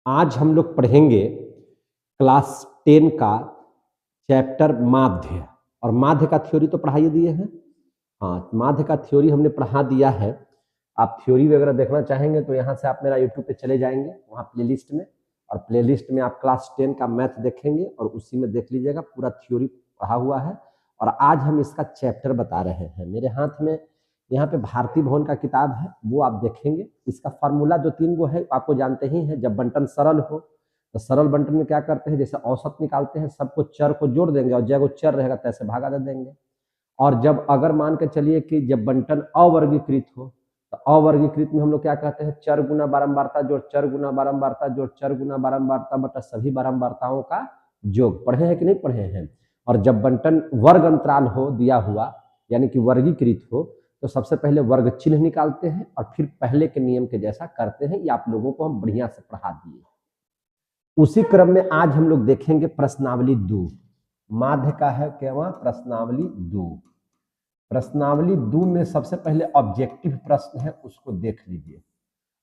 आज हम लोग पढ़ेंगे क्लास 10 का चैप्टर माध्य। और माध्य का थ्योरी तो पढ़ाई दिए हैं। हाँ, माध्य का थ्योरी हमने पढ़ा दिया है। आप थ्योरी वगैरह देखना चाहेंगे तो यहाँ से आप मेरा यूट्यूब पे चले जाएंगे, वहाँ प्लेलिस्ट में, और प्लेलिस्ट में आप क्लास 10 का मैथ देखेंगे और उसी में देख लीजिएगा, पूरा थ्योरी पढ़ा हुआ है। और आज हम इसका चैप्टर बता रहे हैं। मेरे हाथ में यहाँ पे भारतीय भवन का किताब है, वो आप देखेंगे। इसका फार्मूला जो 3 गो है आपको जानते ही हैं। जब बंटन सरल हो तो सरल बंटन में क्या करते हैं, जैसे औसत निकालते हैं, सबको चर को जोड़ देंगे और जगह चर रहेगा तैसे भागा दे देंगे। और जब अगर मान के चलिए कि जब बंटन अवर्गीकृत हो तो अवर्गीकृत में हम लोग क्या कहते हैं, चर गुना बारंबारता जोड़ चर गुना बारंबारता जोड़ चर गुना बारंबारता बटा सभी बारंबारताओं का योग। पढ़े हैं कि नहीं पढ़े हैं? और जब बंटन वर्ग अंतराल हो दिया हुआ, यानी कि वर्गीकृत हो, तो सबसे पहले वर्ग चिन्ह निकालते हैं और फिर पहले के नियम के जैसा करते हैं। ये आप लोगों को हम बढ़िया से पढ़ा दिए। उसी क्रम में आज हम लोग देखेंगे प्रश्नावली 2। माध्य का है क्या? प्रश्नावली 2। प्रश्नावली 2 में सबसे पहले ऑब्जेक्टिव प्रश्न है, उसको देख लीजिए।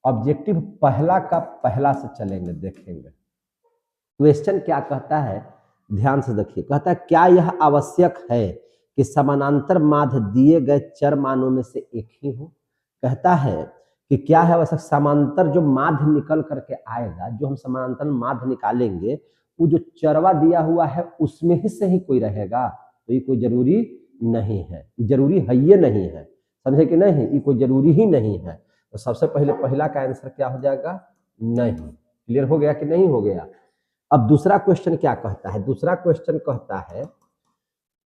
ऑब्जेक्टिव पहला का पहला से चलेंगे, देखेंगे। क्वेश्चन क्या कहता है, ध्यान से देखिए। कहता है क्या यह आवश्यक है कि समानांतर माध्य दिए गए चर मानों में से एक ही हो। कहता है कि क्या है आवश्यक, समांतर जो माध्य निकल करके आएगा, जो हम समानांतर माध्य निकालेंगे, वो जो चरवा दिया हुआ है उसमें ही से ही कोई रहेगा। तो ये कोई जरूरी नहीं है, जरूरी है ये नहीं है, समझे कि नहीं? ये कोई जरूरी ही नहीं है। तो सबसे पहले पहला का आंसर क्या हो जाएगा? नहीं। क्लियर हो गया कि नहीं हो गया? अब दूसरा क्वेश्चन क्या कहता है? दूसरा क्वेश्चन कहता है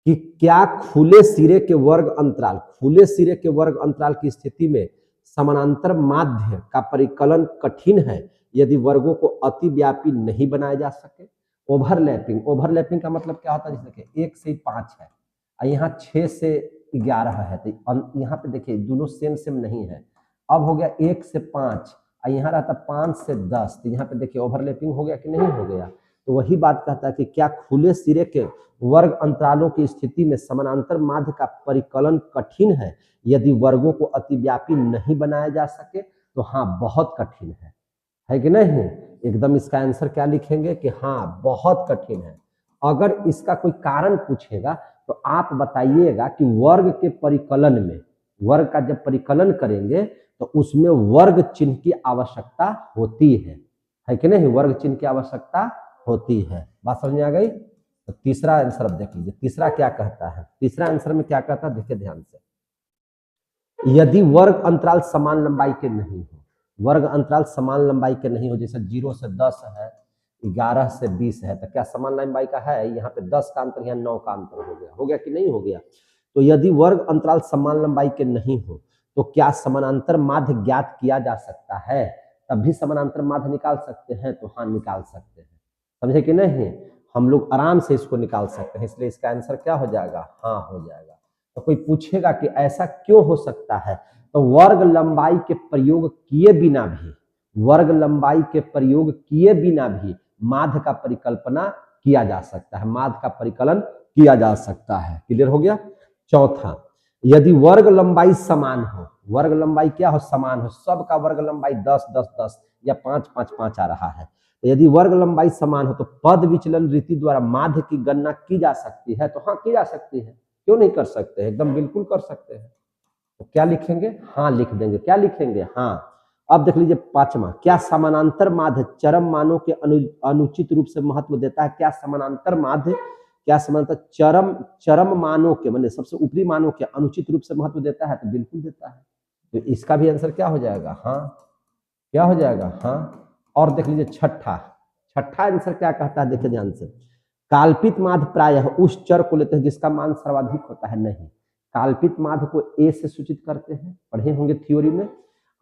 कि क्या खुले सिरे के वर्ग अंतराल, खुले सिरे के वर्ग अंतराल की स्थिति में समानांतर माध्य का परिकलन कठिन है यदि वर्गों को अतिव्यापी नहीं बनाया जा सके। ओवरलैपिंग, ओवरलैपिंग का मतलब क्या होता है? जैसे देखिए 1 से 5 है और यहाँ 6 से 11 है, तो यहाँ पे देखिए दोनों सेम सेम नहीं है। अब हो गया 1 से 5 और यहाँ रहता 5 से 10, तो यहाँ पे देखिए ओवरलैपिंग हो गया कि नहीं हो गया? तो वही बात कहता है कि क्या खुले सिरे के वर्ग अंतरालों की स्थिति में समानांतर माध्य का परिकलन कठिन है यदि वर्गों को अतिव्यापी नहीं बनाया जा सके। तो हाँ, बहुत कठिन है कि नहीं? एकदम इसका आंसर क्या लिखेंगे कि हाँ बहुत कठिन है। अगर इसका कोई कारण पूछेगा तो आप बताइएगा कि वर्ग के परिकलन में, वर्ग का जब परिकलन करेंगे तो उसमें वर्ग चिन्ह की आवश्यकता होती है कि नहीं? वर्ग चिन्ह की आवश्यकता होती है। बात समझ में आ गई? तो तीसरा आंसर अब देख लीजिए, तीसरा क्या कहता है। तीसरा आंसर में क्या कहता है, देखिए ध्यान से। यदि वर्ग अंतराल समान लंबाई के नहीं हो, वर्ग अंतराल समान लंबाई के नहीं हो, जैसे 0 से 10 है, 11 से 20 है, तो क्या समान लंबाई का है? यहाँ पे 10 का अंतर, यहाँ 9 का अंतर हो गया कि नहीं हो गया? तो यदि वर्ग अंतराल समान लंबाई के नहीं हो तो क्या समानांतर माध्य ज्ञात किया जा सकता है? तब भी समानांतर माध्य निकाल सकते हैं। तो हाँ, निकाल सकते हैं, समझे कि नहीं? हम लोग आराम से इसको निकाल सकते हैं, इसलिए इसका आंसर क्या हो जाएगा? हाँ हो जाएगा। तो कोई पूछेगा कि ऐसा क्यों हो सकता है, तो वर्ग लंबाई के प्रयोग किए बिना भी, वर्ग लंबाई के प्रयोग किए बिना भी माध्य का परिकल्पना किया जा सकता है, माध्य का परिकलन किया जा सकता है। क्लियर हो गया? चौथा, यदि वर्ग लंबाई समान हो, वर्ग लंबाई क्या हो? समान हो, सबका वर्ग लंबाई 10 10 10 या 5 5 5 आ रहा है। तो यदि वर्ग लंबाई समान हो तो पद विचलन रीति द्वारा माध्य की गणना की जा सकती है। तो हाँ, की जा सकती है, क्यों नहीं कर सकते हैं? एकदम बिल्कुल कर सकते हैं। तो क्या लिखेंगे? हाँ लिख देंगे। क्या लिखेंगे? हाँ। अब देख लीजिए पांचवा, क्या समानांतर माध्य चरम मानों के अनुचित रूप से महत्व देता है? क्या समानांतर माध्य, क्या समानांतर चरम मानों के, मतलब सबसे ऊपरी मानों के अनुचित रूप से महत्व देता है? तो बिल्कुल देता है। तो इसका भी आंसर क्या हो जाएगा? हाँ। क्या हो जाएगा? हाँ। और देख लीजिए छठा, छठा आंसर क्या कहता है, देखिए ध्यान से। काल्पित माध्य प्रायः उस चर को लेते हैं जिसका मान सर्वाधिक होता है। नहीं, काल्पित माध्य को ए से सूचित करते हैं, पढ़े होंगे थ्योरी में।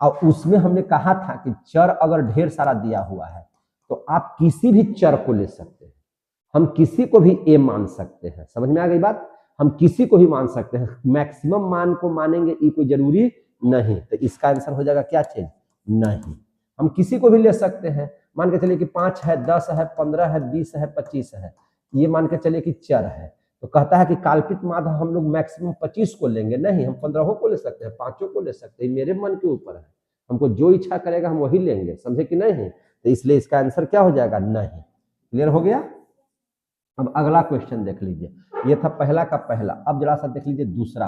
और उसमें हमने कहा था कि चर अगर ढेर सारा दिया हुआ है तो आप किसी भी चर को ले सकते हैं, हम किसी को भी ए मान सकते हैं। समझ में आ गई बात? हम किसी को भी मान सकते हैं, मैक्सिमम मान को मानेंगे ये कोई जरूरी नहीं। तो इसका आंसर हो जाएगा क्या चीज? नहीं। हम किसी को भी ले सकते हैं, मान के चलिए कि 5 है, 10 है, 15 है, 20 है, 25 है, ये मान के चलिए कि चर है। तो कहता है कि काल्पित माध्य हम लोग मैक्सिमम 25 को लेंगे। नहीं, हम 15 को ले सकते हैं, 5 को ले सकते हैं, मेरे मन के ऊपर है, हमको जो इच्छा करेगा हम वही लेंगे। समझे कि नहीं? तो इसलिए इसका आंसर क्या हो जाएगा, नहीं। क्लियर हो गया। अब अगला क्वेश्चन देख लीजिए, ये था पहला का पहला। अब जरा सा देख लीजिए दूसरा,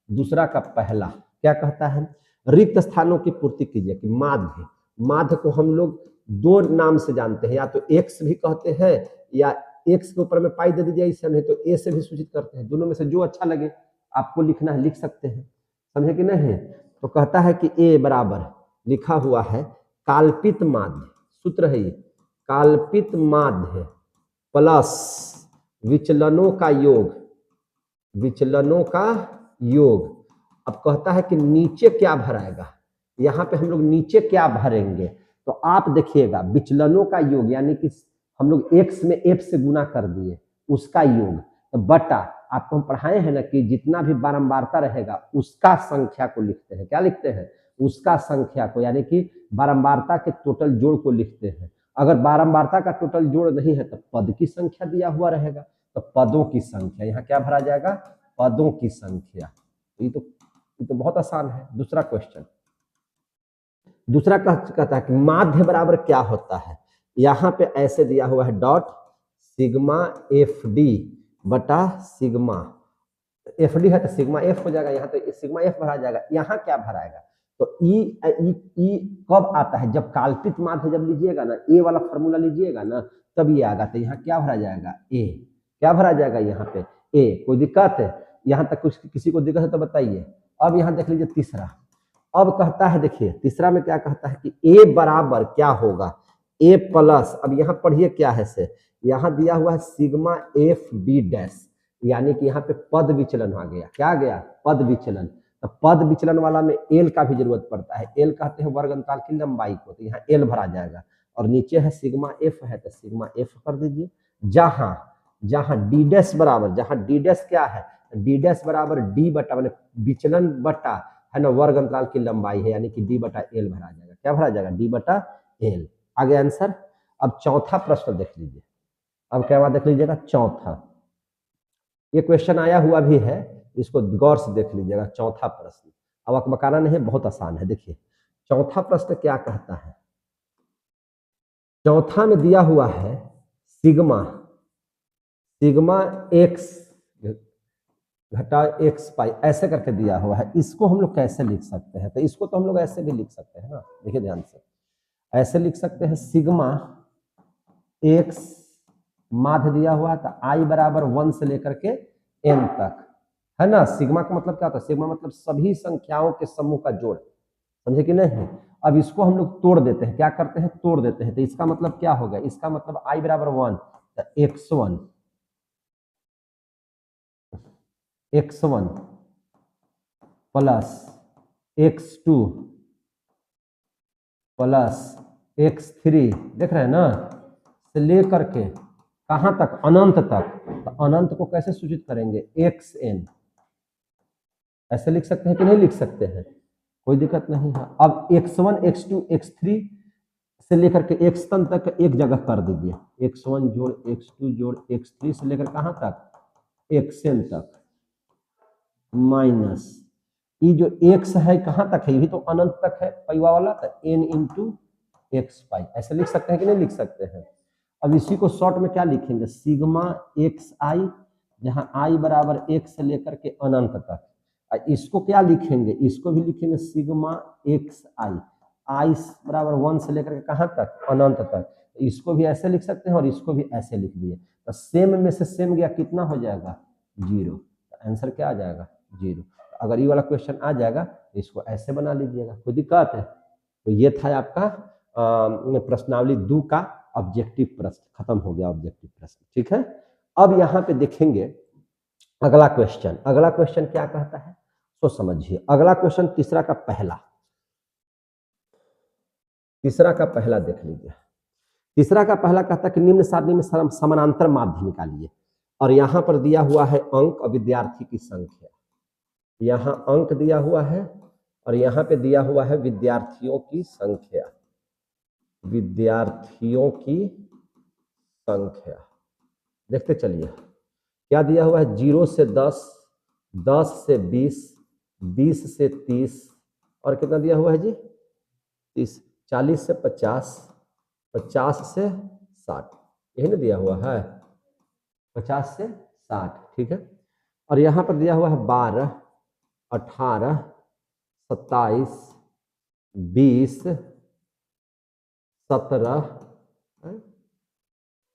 दूसरा का पहला क्या कहता है, रिक्त स्थानों की पूर्ति कीजिए। कि माध्य, माध्य को हम लोग दो नाम से जानते हैं, या तो एक्स भी कहते हैं या एक्स के ऊपर में पाई दे दीजिए इसे, नहीं तो ए से भी सूचित करते हैं। दोनों में से जो अच्छा लगे आपको लिखना है लिख सकते हैं, समझे कि नहीं। तो कहता है कि ए बराबर लिखा हुआ है काल्पित माध्य, सूत्र है ये, काल्पित माध्य प्लस विचलनों का योग, विचलनों का योग। अब कहता है कि नीचे क्या भराएगा, यहाँ पे हम लोग नीचे क्या भरेंगे, तो आप देखिएगा विचलनों का योग, यानी कि हम लोग x में f से गुना कर दिए उसका योग, तो बटा आपको हम पढ़ाए हैं ना कि जितना भी बारंबारता रहेगा उसका संख्या को लिखते हैं। क्या लिखते हैं, उसका संख्या को, यानी कि बारंबारता के टोटल जोड़ को लिखते हैं। अगर बारंबारता का टोटल जोड़ नहीं है तो पद की संख्या दिया हुआ रहेगा, तो पदों की संख्या, यहाँ क्या भरा जाएगा, पदों की संख्या। ये तो बहुत आसान है। दूसरा क्वेश्चन, दूसरा कहता है कि माध्य बराबर क्या होता है, यहाँ पे ऐसे दिया हुआ है डॉट सिग्मा एफ डी बटा सिग्मा, एफ डी है तो सिग्मा एफ हो जाएगा, यहाँ तो सिग्मा एफ भरा जाएगा। यहाँ क्या भराएगा, तो ई कब आता है, जब काल्पित माध्य जब लीजिएगा ना, ए वाला फॉर्मूला लीजिएगा ना, तब ये आएगा। तो यहाँ क्या भरा जाएगा, ए, क्या भरा जाएगा यहाँ पे ए। कोई दिक्कत है, यहाँ तक कुछ किसी को दिक्कत है तो बताइए। अब यहाँ देख लीजिए तीसरा, अब कहता है, देखिए तीसरा में क्या कहता है कि ए बराबर क्या होगा, ए प्लस, अब यहाँ पढ़िए क्या है से, यहाँ दिया हुआ है सिग्मा एफ डी डैश, यानी कि यहाँ पे पद विचलन आ गया। क्या आ गया, पद विचलन। तो पद विचलन वाला में एल का भी जरूरत पड़ता है, एल कहते हैं वर्ग अंतराल की लंबाई को, तो यहाँ एल भरा जाएगा। और नीचे है सिग्मा एफ है तो सिग्मा एफ कर दीजिए। जहां डी डैश बराबर, जहां डी डैश क्या है, डी डैश बराबर डी बटा, मैंने विचलन बटा है ना वर्ग अंतराल की लंबाई है, यानी कि डी बटा एल भरा जाएगा। क्या भरा जाएगा, डी बटा एल। आगे आंसर। अब चौथा प्रश्न देख लीजिए, अब क्या बात देख लीजिएगा, चौथा, ये क्वेश्चन आया हुआ भी है, इसको गौर से देख लीजिएगा। चौथा प्रश्न अब अकबकाना नहीं है, बहुत आसान है। देखिए चौथा प्रश्न क्या कहता है, चौथा में दिया हुआ है सिग्मा, सिग्मा एक्स घटा एक्स पाई, ऐसे करके दिया हुआ है। इसको हम लोग कैसे लिख सकते हैं, तो इसको तो हम लोग ऐसे भी लिख सकते हैं ना, देखिए ध्यान से, ऐसे लिख सकते हैं सिग्मा एक्स माध्य दिया हुआ है, तो आई बराबर 1 से लेकर के n तक, है ना। सिग्मा का मतलब क्या होता है, सिग्मा मतलब सभी संख्याओं के समूह का जोड़, समझे कि नहीं। अब इसको हम लोग तोड़ देते हैं, क्या करते हैं, तोड़ देते हैं। तो इसका मतलब क्या होगा, इसका मतलब आई बराबर 1, तो x1 plus x2 plus x3, देख रहे हैं ना, से लेकर के कहां तक, अनंत तक। तो अनंत को कैसे सूचित करेंगे, xn, ऐसे लिख सकते हैं कि नहीं लिख सकते हैं, कोई दिक्कत नहीं है। अब x1 x2 x3 से लेकर के xn तक एक जगह कर दीजिए, x1 जोड़ x2 जोड़ x3 से लेकर कहां तक, xn तक, माइनस ये जो x है कहां तक है, ये भी तो अनंत तक है पैवा वाला, तो n इंटू एक्स पाई, ऐसे लिख सकते हैं कि नहीं लिख सकते हैं। अब इसी को शॉर्ट में क्या लिखेंगे, सिग्मा एक्स आई, जहां आई बराबर 1 से लेकर के अनंत तक। इसको क्या लिखेंगे, इसको भी लिखेंगे सिग्मा एक्स आई, आई बराबर 1 से लेकर के कहां तक, अनंत तक। इसको भी ऐसे लिख सकते हैं और इसको भी ऐसे लिख दिए, तो सेम में से सेम गया, कितना हो जाएगा, 0। आंसर क्या आ जाएगा, 0। अगर ये वाला क्वेश्चन आ जाएगा तो इसको ऐसे बना लीजिएगा, कोई दिक्कत है। तो ये था आपका प्रश्नावली 2 का ऑब्जेक्टिव प्रश्न, खत्म हो गया ऑब्जेक्टिव प्रश्न, ठीक है। अब यहाँ पे देखेंगे अगला क्वेश्चन, अगला क्वेश्चन क्या कहता है, तो समझिए। अगला क्वेश्चन तीसरा का पहला, तीसरा का पहला देख लीजिए। तीसरा का पहला कहता है कि निम्न सारणी में समानांतर माध्य निकालिए, और यहाँ पर दिया हुआ है अंक और विद्यार्थी की संख्या। यहाँ अंक दिया हुआ है और यहाँ पे दिया हुआ है विद्यार्थियों की संख्या, विद्यार्थियों की संख्या। देखते चलिए क्या दिया हुआ है, 0 से 10, 10 से 20, 20 से 30, और कितना दिया हुआ है जी, 30, 40 से 50, 50 से 60, यही ना दिया हुआ है, 50 से 60, ठीक है। और यहाँ पर दिया हुआ है 12, 18, 27, 20, 17,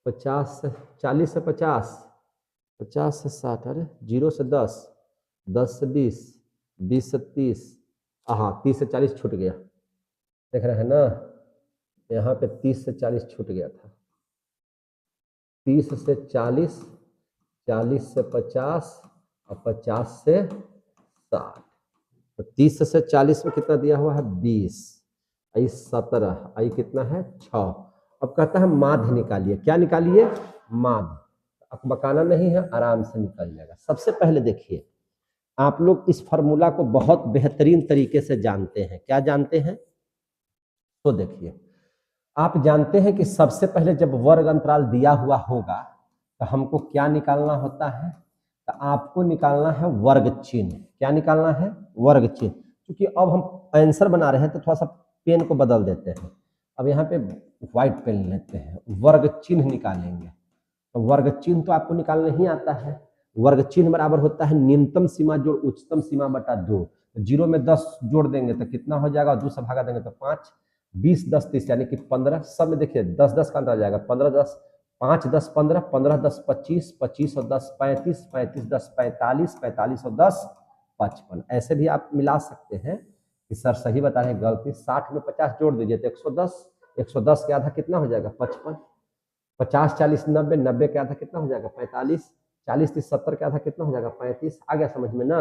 50 से 40 से 50, 50 से 60, अरे 0 से 10, 10 से 20, 20 से 30, हाँ 30 से 40 छूट गया, देख रहे हैं ना, यहाँ पे 30 से 40 छूट गया था, 30 से 40, 40 से 50 और 50 से 60, तो 30 से 40 में कितना दिया हुआ है 20, आई 17, आई कितना है 6। अब कहता है माध्य निकालिए, क्या निकालिए, माध्य, अकबकाना नहीं है, आराम से निकल जाएगा। सबसे पहले देखिए, आप लोग इस फार्मूला को बहुत बेहतरीन तरीके से जानते हैं, क्या जानते हैं, तो देखिए आप जानते हैं कि सबसे पहले जब वर्ग अंतराल दिया हुआ होगा तो हमको क्या निकालना होता है, तो आपको निकालना है वर्ग चिन्ह, क्या निकालना है, वर्ग चिन्ह। क्योंकि अब हम आंसर बना रहे हैं तो थोड़ा सा पेन को बदल देते हैं, अब यहाँ पे व्हाइट पेन लेते हैं, वर्ग चिन्ह निकालेंगे। तो वर्ग चिन्ह तो आपको निकालना ही आता है, वर्ग चिन्ह बराबर होता है न्यूनतम सीमा जोड़ उच्चतम सीमा बटा 2। 0 में 10 जोड़ देंगे तो कितना हो जाएगा, 2 से भागा देंगे तो 5, 20 10 30 यानी कि 15, सब में देखिए 10 10 का अंतर आ जाएगा, 15 10, 5 10 15, 15 10 25, 25 और 10 35, 35 10 45, 45 और 10 55। ऐसे भी आप मिला सकते हैं कि सर सही बता रहे हैं, गलती, 60 में 50 जोड़ दीजिए तो 110, 110 के आधा कितना हो जाएगा 55, 50 40 90, 90 के आधा कितना हो जाएगा 45, 40 30 70 के आधा कितना हो जाएगा 35। आ गया समझ में ना।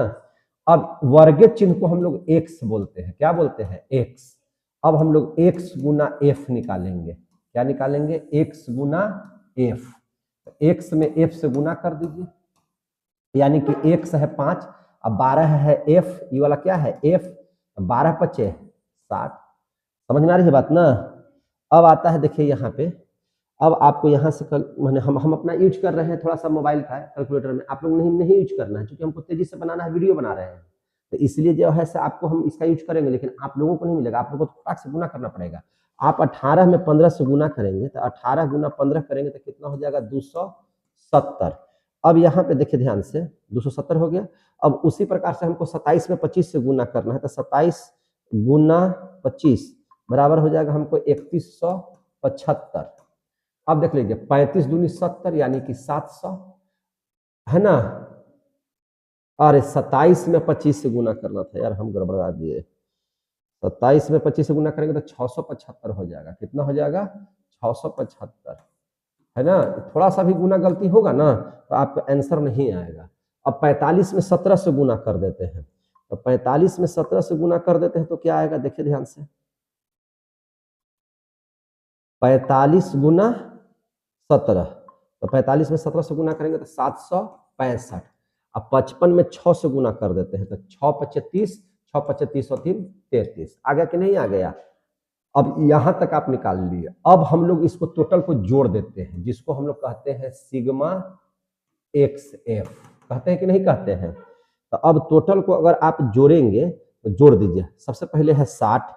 अब वर्ग चिन्ह को हम लोग एक्स बोलते हैं, क्या बोलते हैं, एक्स। अब हम लोग एक्स गुना एफ निकालेंगे, क्या निकालेंगे, एक्स गुना एफ। एक्स में एफ से गुना कर दीजिए, यानी कि एक्स है 5, अब 12 है एफ, ये वाला क्या है एफ, 12 पचे 60, समझ में आ रही है बात ना। अब आता है देखिए यहाँ पे, अब आपको यहाँ से कल मैंने हम अपना यूज कर रहे हैं थोड़ा सा मोबाइल का कैलकुलेटर में, आप लोग नहीं यूज करना है, क्योंकि हमको तेजी से बनाना है, वीडियो बना रहे हैं, तो इसलिए जो है से आपको हम इसका यूज करेंगे, लेकिन आप लोगों को नहीं मिलेगा, आप लोगों को फटाक से गुना करना पड़ेगा। आप 18 में 15 से गुना करेंगे तो 18 गुना 15 करेंगे तो कितना हो जाएगा 270। अब यहाँ पे देखिए ध्यान से 270 हो गया। अब उसी प्रकार से हमको 27 में 25 से गुना करना है, तो 27 गुना 25 बराबर हो जाएगा हमको 3175। अब देख लीजिए 35 दूनी 70 यानी कि 700 है ना। अरे 27 में 25 से गुना करना था यार, हम गड़बड़ा दिए, 27 में 25 से गुना करेंगे तो 675 हो जाएगा, कितना हो जाएगा 675, है ना। थोड़ा सा भी गुना गलती होगा ना तो आपका आंसर नहीं आएगा। अब 45 में 17 से गुना कर देते हैं, तो 45 में 17 से गुना कर देते हैं तो क्या आएगा, देखिए ध्यान से, 45 गुना 17, तो 45 में 17 से गुना करेंगे तो 765। अब 55 में 6 से गुना कर देते हैं तो 6 पच्चे 30, 6 पच्चे 30 और 3 33, आ गया कि नहीं आ गया। अब यहां तक आप निकाल लिए। अब हम लोग इसको टोटल को जोड़ देते हैं, जिसको हम लोग कहते हैं सिग्मा एक्स एफ, कहते हैं कि नहीं कहते हैं। तो अब टोटल को अगर आप जोड़ेंगे तो जोड़ दीजिए, सबसे पहले है 60,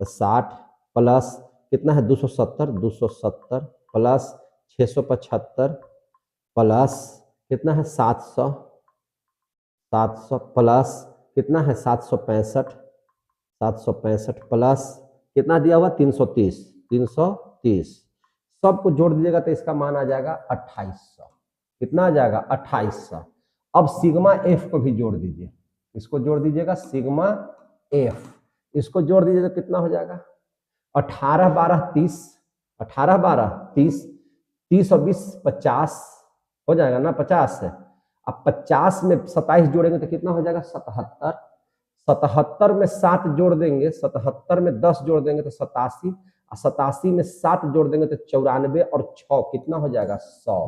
तो 60 प्लस कितना है 270, 270 प्लस 675 प्लस कितना है 700, 700 प्लस कितना है 765, 765 प्लस कितना दिया हुआ 330, 330, सबको जोड़ दीजिएगा तो इसका मान आ जाएगा 2800, कितना आ जाएगा 2800। अब सिग्मा एफ को भी जोड़ दीजिए, इसको जोड़ दीजिएगा सिग्मा एफ, इसको जोड़ दीजिए तो कितना हो जाएगा 18 12 30, 18 12 30, 30 और 20 50 हो जाएगा ना 50 से। अब 50 में 27 जोड़ेंगे तो कितना हो जाएगा 77, 77 में 7 जोड़ देंगे, 77 में 10 जोड़ देंगे तो 87, 87 में 7 जोड़ देंगे तो 94 और 6 कितना हो जाएगा 100,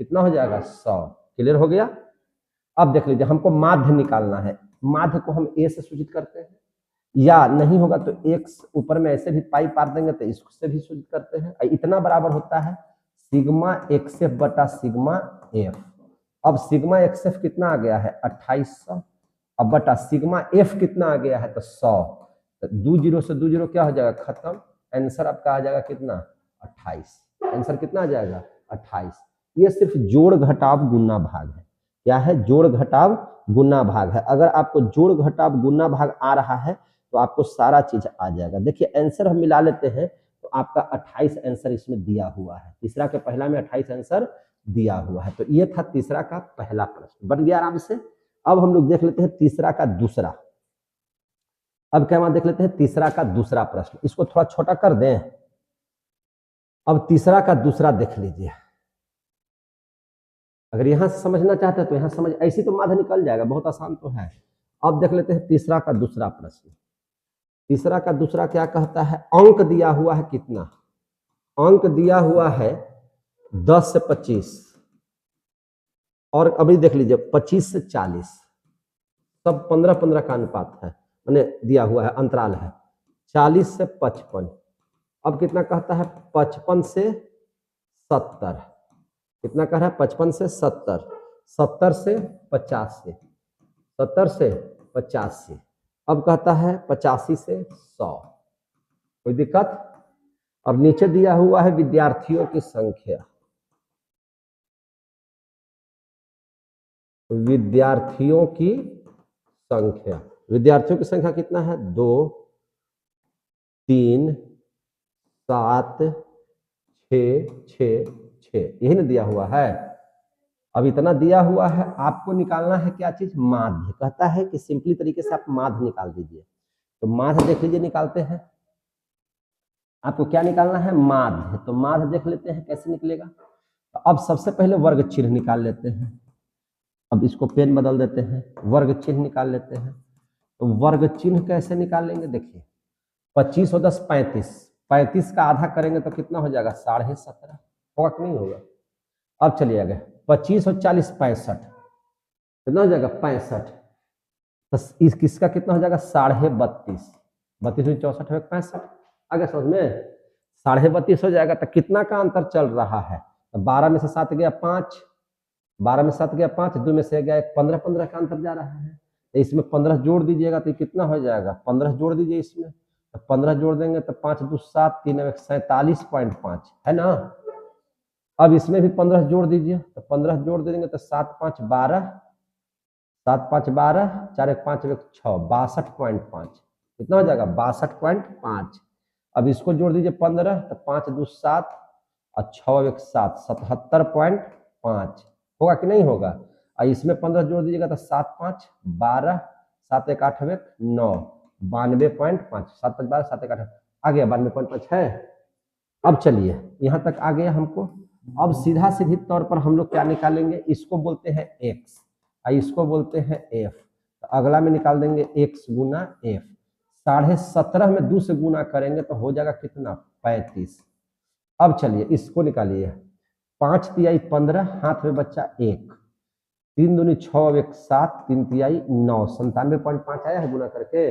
कितना हो जाएगा 100। क्लियर हो गया। अब देख लीजिए हमको माध्य निकालना है, माध्य को हम ए से सूचित करते हैं, या नहीं होगा तो एक्स ऊपर में ऐसे भी पाई पार देंगे तो इससे भी सूचित करते हैं। इतना बराबर होता है सिग्मा एक्स एफ बटा सिग्मा एफ। अब सिग्मा एक्स एफ कितना आ गया है 2800, अब बटा सिग्मा एफ कितना आ गया है तो 100, तो 2 0 से 2 0 क्या हो जाएगा खत्म, आंसर आपका आ जाएगा कितना 28। आंसर कितना आ जाएगा? 28। ये सिर्फ जोड़ घटाव गुना भाग है। क्या है? जोड़ घटाव गुना भाग है। अगर आपको जोड़ घटाव गुना भाग आ रहा है तो आपको सारा चीज आ जाएगा। देखिए आंसर हम मिला लेते हैं तो आपका 28 आंसर इसमें दिया हुआ है। तीसरा के पहला में 28 आंसर दिया हुआ है। तो ये था तीसरा का पहला प्रश्न, बन गया आराम से। अब हम लोग देख लेते हैं तीसरा का दूसरा। अब क्या देख लेते हैं तीसरा का दूसरा प्रश्न। इसको थोड़ा छोटा कर दें। अब तीसरा का दूसरा देख लीजिए। अगर यहां से समझना चाहते हैं तो यहां समझ, ऐसी तो माध्य निकल जाएगा, बहुत आसान तो है। अब देख लेते हैं तीसरा का दूसरा प्रश्न। तीसरा का दूसरा क्या कहता है? अंक दिया हुआ है कितना? अंक दिया हुआ है 10 से 25, और अभी देख लीजिए 25 से 40, सब 15-15 का अनुपात है, मैंने दिया हुआ है, अंतराल है। 40 से 55, अब कितना कहता है? 55 से 70। कितना कह रहा है? 55 से 70, 70 से 85, 70 से 85। अब कहता है 85 से 100। कोई दिक्कत? और नीचे दिया हुआ है विद्यार्थियों की संख्या। विद्यार्थियों की संख्या, विद्यार्थियों की संख्या कितना है? 2, 3, 7, 6, 6, 6, यही ना दिया हुआ है। अब इतना दिया हुआ है, आपको निकालना है क्या चीज? माध्य। कहता है कि सिंपली तरीके से आप माध्य निकाल दीजिए। तो माध्य देख लीजिए, निकालते हैं। आपको क्या निकालना है? माध्य। तो माध्य देख लेते हैं कैसे निकलेगा। तो अब सबसे पहले वर्ग चिन्ह निकाल लेते हैं। अब इसको पेन बदल देते हैं, वर्ग चिन्ह निकाल लेते हैं। तो वर्ग चिन्ह कैसे निकालेंगे? देखिए 25 और 10 35, 35 का आधा करेंगे तो कितना हो जाएगा? 17.5 होगा कि नहीं होगा? अब चलिए आगे, 25 और 40 65, कितना हो जाएगा? 65। तो इस किसका कितना हो जाएगा? 32.5, 32 में 64 है 65। आगे समझ में? 32.5 हो जाएगा। तो कितना का अंतर चल रहा है? तो 12 में से 7 गया 5, 12 में 7 गया 5, 2 में से गया 1, 15-15 का अंतर जा रहा है। तो इसमें 15 जोड़ दीजिएगा तो कितना हो जाएगा? 15 जोड़ दीजिए इसमें, तो 15 जोड़ देंगे तो 5 2 7, 3 1 47.5 है ना। अब इसमें भी 15 जोड़ दीजिए, तो 15 जोड़ देंगे तो 7 5 12, 7 5 12, 4 1 5 1 6, 62.5। कितना हो जाएगा? 62.5। अब इसको जोड़ दीजिए 15, तो 5 2 7 और 6 1 7, 77.5 होगा कि नहीं होगा? और इसमें 15 जोड़ दीजिएगा तो 7 5 12, 7 1 8 1 9, 92.5, 7 5 12, 7 1 8 आ गया 92.5 है। अब चलिए यहां तक आ गया हमको। अब सीधा सीधी तौर पर हम लोग क्या निकालेंगे? इसको बोलते हैं x और इसको बोलते हैं f। तो अगला में निकाल देंगे x गुना f। 17.5 में 2 से गुना करेंगे तो हो जाएगा कितना? 35। अब चलिए इसको निकालिए। 5 तिहाई 15, हाथ में बच्चा 1, 3 दूनी 6 1 7, 3 तिहाई 9, 97.5 आया है गुना करके।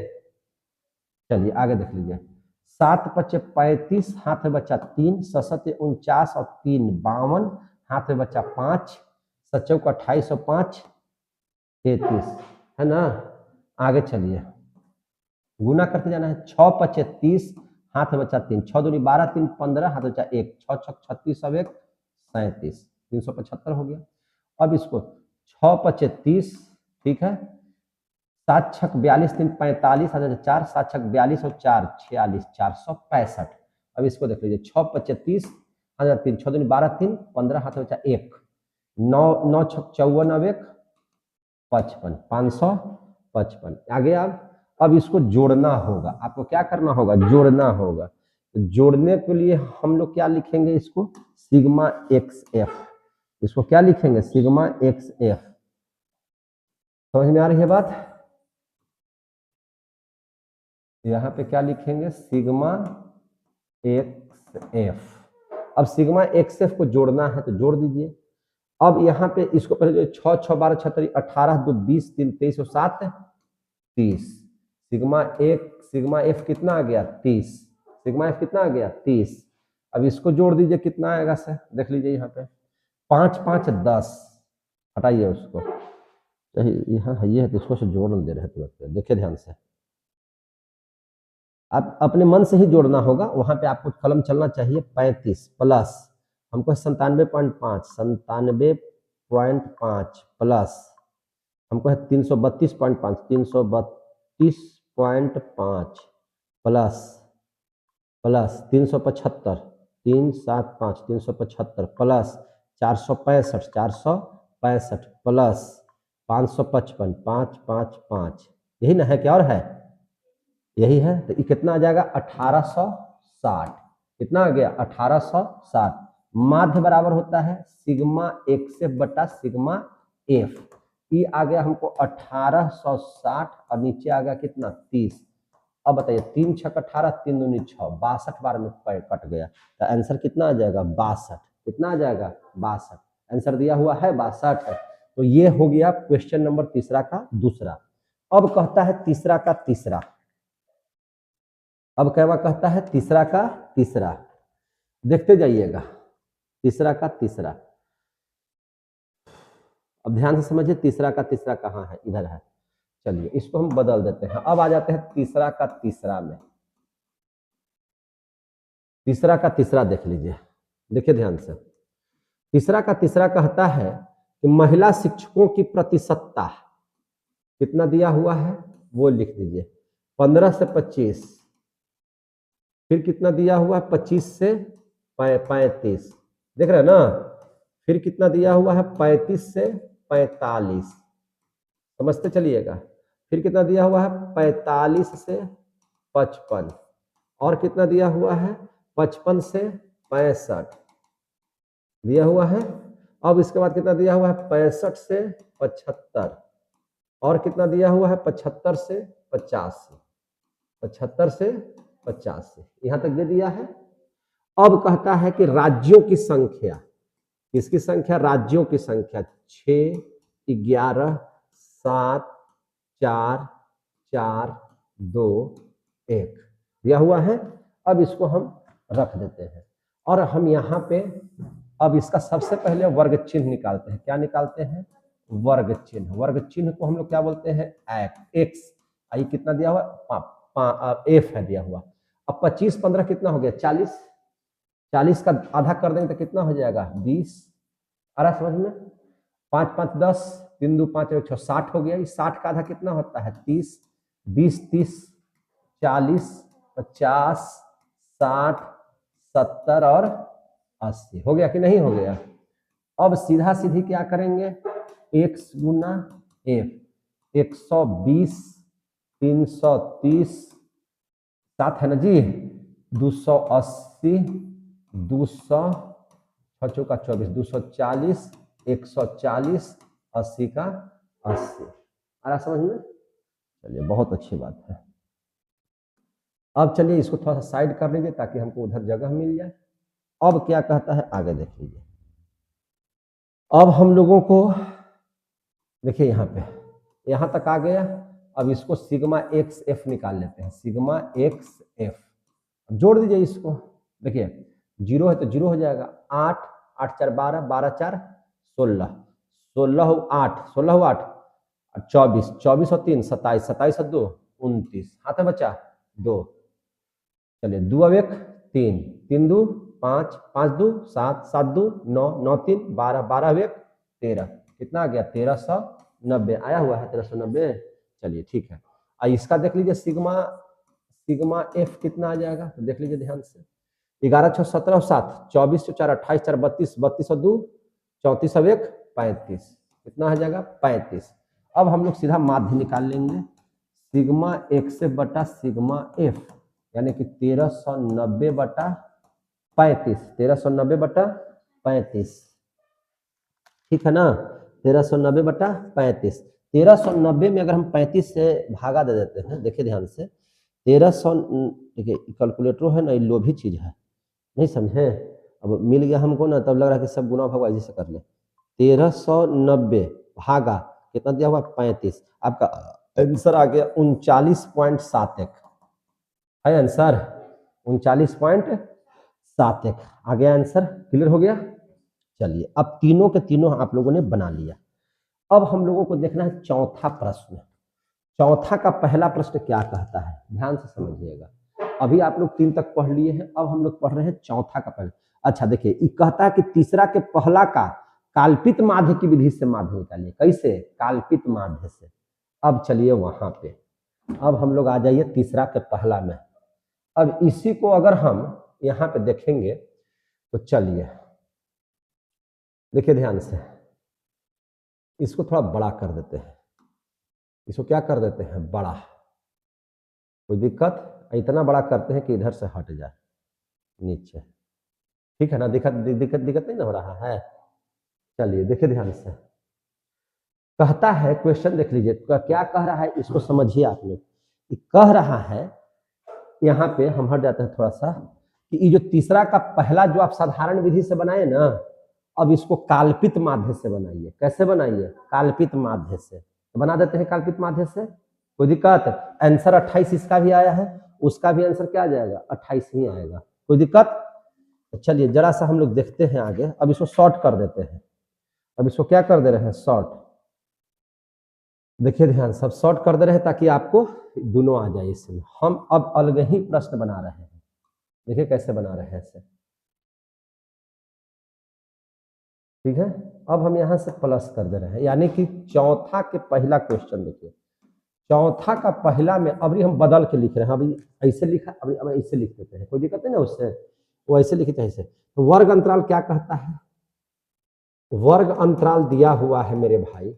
चलिए आगे देख लीजिए। 7 5 35, हाथ में बच्चा 3, 7 49 और 3 52, हाथ में बच्चा 5, 7 28 और 5 33 है ना। आगे चलिए गुना करते जाना है। 6 5 30, हाथ में बच्चा 3, 6 दूनी 12, 3 15, हाथ में बच्चा 1, 6 6 36 और 1 37, 375 हो गया। अब इसको 6 5 30, ठीक है, 7 6 42, 3 45, 4 7 6 42 और 4 46, 465। अब इसको देख लीजिए। 6 5 30, 3 6 दूनी 12, 3 15, हाथ में बचा 1, 9 9 6 54 और 1 55, 555। आगे अब इसको जोड़ना होगा। आपको क्या करना होगा? जोड़ना होगा। तो जोड़ने के लिए हम लोग क्या लिखेंगे? इसको सिग्मा एक्स एफ। इसको क्या लिखेंगे? Sigma x F. समझ में आ रही है बात? यहाँ पे क्या लिखेंगे? Sigma x F. अब सिग्मा एक्स एफ को जोड़ना है तो जोड़ दीजिए। अब यहाँ पे इसको पहले 6 6 12 36, 18 2 20, 3 23 और 7 30। सिग्मा एफ कितना आ गया? 30। सिग्मा एफ कितना आ गया? 30। अब इसको जोड़ दीजिए, कितना आएगा सर? देख लीजिए यहाँ पे 5 5 10, हटाइए उसको। यहाँ ये है तो इसको से जोड़ दे रहे हैं तुरंत। देखिए ध्यान से, आप अपने मन से ही जोड़ना होगा, वहां पे आपको कलम चलना चाहिए। 35 प्लस हमको 97.5, 97.5 प्लस हमको है 332.5, 332.5 प्लस 375, 375, 375 प्लस 465, 465 प्लस 555, 555, यही ना है, क्या और है? यही है। तो ये कितना आ जाएगा? 1860। कितना आ गया? 1860। माध्य बराबर होता है सिग्मा एक्स एफ बटा सिग्मा एफ। ये आ गया हमको 1860 और नीचे आ गया कितना? 30। अब बताइए, 3 छक 18, 3 दूनी 6, 62 बार में कट गया, तो आंसर कितना आ जाएगा? 62। कितना आ जाएगा? 62। आंसर दिया हुआ है 62 है। तो ये हो गया क्वेश्चन नंबर तीसरा का दूसरा। अब कहता है तीसरा का तीसरा। अब क्या कहता है? तीसरा का तीसरा, देखते जाइएगा। तीसरा का तीसरा, अब ध्यान से समझिए, तीसरा का तीसरा कहाँ है? इधर है। चलिए इसको हम बदल देते हैं। अब आ जाते हैं तीसरा का तीसरा में। तीसरा का तीसरा देख लीजिए, देखिए ध्यान से। तीसरा का तीसरा कहता है कि महिला शिक्षकों की प्रतिशतता कितना दिया हुआ है वो लिख दीजिए। 15 से 25, फिर कितना दिया हुआ है? 25 से 35, देख रहे हैं ना? फिर कितना दिया हुआ है? 35 से 45, समझते चलिएगा। फिर कितना दिया हुआ है? 45 से 55, और कितना दिया हुआ है? 55 से 65 दिया हुआ है। अब इसके बाद कितना दिया हुआ है? 65 से 75, और कितना दिया हुआ है? 75 से 85, 75 से 85, यहां तक दे दिया है। अब कहता है कि राज्यों की संख्या, किसकी संख्या? राज्यों की संख्या 6, 11, 7, 4, 4, 2, 1 दिया हुआ है। अब इसको हम रख देते हैं और हम यहाँ पे अब इसका सबसे पहले वर्ग चिन्ह निकालते हैं। क्या निकालते हैं? वर्ग चिन्ह। वर्ग चिन्ह को हम लोग क्या बोलते हैं? एक्स। आई कितना दिया हुआ? एफ है दिया हुआ। अब 25, 15 कितना हो गया? 40। 40 का आधा कर देंगे तो कितना हो जाएगा? 20। आ रहा समझ में? 5, 5, 10, 3, 2, 5, 1, 6, 60 हो गया। 60 का आधा कितना होता है? 30। 20, 30, 40, 50, 60, 70 और 80 हो गया कि नहीं हो गया? अब सीधा सीधी क्या करेंगे? x गुना एफ, 120, 330, साथ है ना जी, 280, 200, 6 का 24, 240, 140, 80 का 80। आ रहा समझ में? चलिए बहुत अच्छी बात है। अब चलिए इसको थोड़ा सा साइड कर लीजिए ताकि हमको उधर जगह मिल जाए। अब क्या कहता है आगे देख लीजिए। अब हम लोगों को देखिए यहाँ पे, यहाँ तक आ गया। अब इसको सिग्मा एक्स एफ निकाल लेते हैं। सिग्मा एक्स एफ जोड़ दीजिए इसको। देखिए 0 है तो 0 हो जाएगा। 8, 8 4 12, 12 4 16, 16 8, 16 8, 24, 24 और 3 27, 27 और 2 29, हाथ में बचा 2। चलिए 2 और 1 3, 3 2 5, 5 2 7, 7 2 9, 9 3 12, 12 और 1 13, कितना आ गया? 1390 आया हुआ है। 1390। चलिए ठीक है। और इसका देख लीजिए सिग्मा एफ कितना आ जाएगा? तो देख लीजिए ध्यान से। 11 6 17 7, 24 4 28 4 32, 32 और 2 34 और 1 35, कितना आ जाएगा? 35। अब हम लोग सीधा माध्य निकाल लेंगे। सिग्मा एक्स एफ बटा सिग्मा एफ, यानी कि 1390 बटा 35, 1390 बटा 35, ठीक है ना? 1390 बटा 35। 1390 में अगर हम 35 से भागा दे देते हैं, देखिए ध्यान से, 1300, देखिए कैलकुलेटर है ना, ये लोभी चीज है, नहीं समझे? अब मिल गया हमको ना, तब लग रहा है कि सब गुना भगवान जी से कर ले। 1390 भागा कितना दिया हुआ? 35। आपका आंसर आ गया 39.71 है आंसर। 39.71 आ गया आंसर। क्लियर हो गया? चलिए अब तीनों के तीनों आप लोगों ने बना लिया। अब हम लोगों को देखना है चौथा प्रश्न। चौथा का पहला प्रश्न क्या कहता है, ध्यान से समझिएगा। अभी आप लोग 3 तक पढ़ लिए हैं, अब हम लोग पढ़ रहे हैं चौथा का पहला। अच्छा देखिए, ये कहता है कि तीसरा के पहला का काल्पित माध्य की विधि से माध्य निकालिए। कैसे? काल्पित माध्य से। अब चलिए वहां पे, अब हम लोग आ जाइए तीसरा के पहला में। अब इसी को अगर हम यहाँ पे देखेंगे तो चलिए देखिए ध्यान से, इसको थोड़ा बड़ा कर देते हैं, इसको क्या कर देते हैं, बड़ा। कोई दिक्कत? इतना बड़ा करते हैं कि इधर से हट जाए नीचे, ठीक है ना? दिक्कत नहीं ना हो रहा है। चलिए देखिए ध्यान से, कहता है, क्वेश्चन देख लीजिए क्या कह रहा है, इसको समझिए आप लोग। कह रहा है यहाँ पे, हम हट जाते हैं थोड़ा सा, कि ये जो तीसरा का पहला जो आप साधारण विधि से बनाए ना, अब इसको काल्पित माध्य से बनाइए। कैसे बनाइए? काल्पित माध्य से। तो बना देते हैं काल्पित माध्य से, कोई दिक्कत? आंसर 28 इसका भी आया है, उसका भी आंसर क्या आ जाएगा? 28 ही आएगा। कोई दिक्कत? तो चलिए जरा सा हम लोग देखते हैं आगे। अब इसको शॉर्ट कर देते हैं, अब इसको क्या कर दे रहे हैं, शॉर्ट। देखिए ध्यान, सब शॉर्ट कर दे रहे हैं ताकि आपको दोनों आ जाए इसमें। हम अब अलग ही प्रश्न बना रहे हैं, देखिए कैसे बना रहे हैं इसे, ठीक है? अब हम यहां से प्लस कर दे रहे हैं, यानी कि चौथा के पहला क्वेश्चन देखिए, चौथा का पहला में अभी हम बदल के लिख रहे हैं। अभी ऐसे लिखा, अभी अब ऐसे लिख देते हैं, कोई दिक्कत नहीं ना उससे, वो ऐसे लिखते हैं ऐसे। तो वर्ग अंतराल क्या कहता है? वर्ग अंतराल दिया हुआ है मेरे भाई,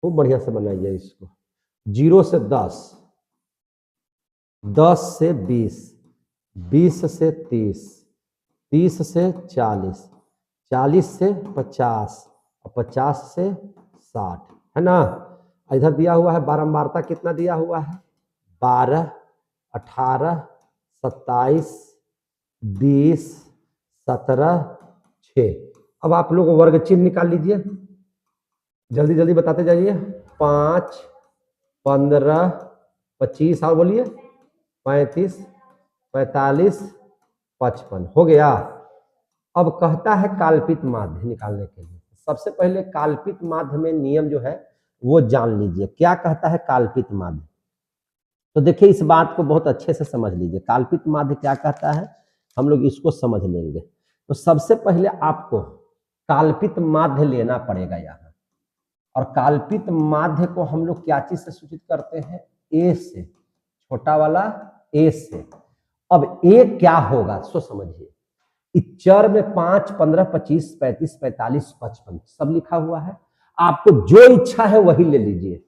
खूब बढ़िया से बनाइए इसको। 0 से 10, 10 से 20, 20 से 30, 30 से 40, 40 से 50 और 50 से 60, है ना? इधर दिया हुआ है बारंबारता कितना दिया हुआ है, 12, 18, 27, 20, 17, 6। अब आप लोग वर्ग चिन्ह निकाल लीजिए, जल्दी जल्दी बताते जाइए। 5, 15, 25 और बोलिए 35, 45, 55 हो गया। अब कहता है काल्पित माध्य निकालने के लिए। सबसे पहले काल्पित माध्य में नियम जो है वो जान लीजिए। क्या कहता है काल्पित माध्य? तो देखिए इस बात को बहुत अच्छे से समझ लीजिए, काल्पित माध्य क्या कहता है, हम लोग इसको समझ लेंगे। तो सबसे पहले आपको काल्पित माध्य लेना पड़ेगा यहाँ, और काल्पित माध्य को हम लोग क्या चीज से सूचित करते हैं, ए से, छोटा वाला ए से। अब ए क्या होगा सो समझिए, चर में 5, 15, 25, 35, 45, 55 सब लिखा हुआ है। आपको जो इच्छा है वही ले लीजिए,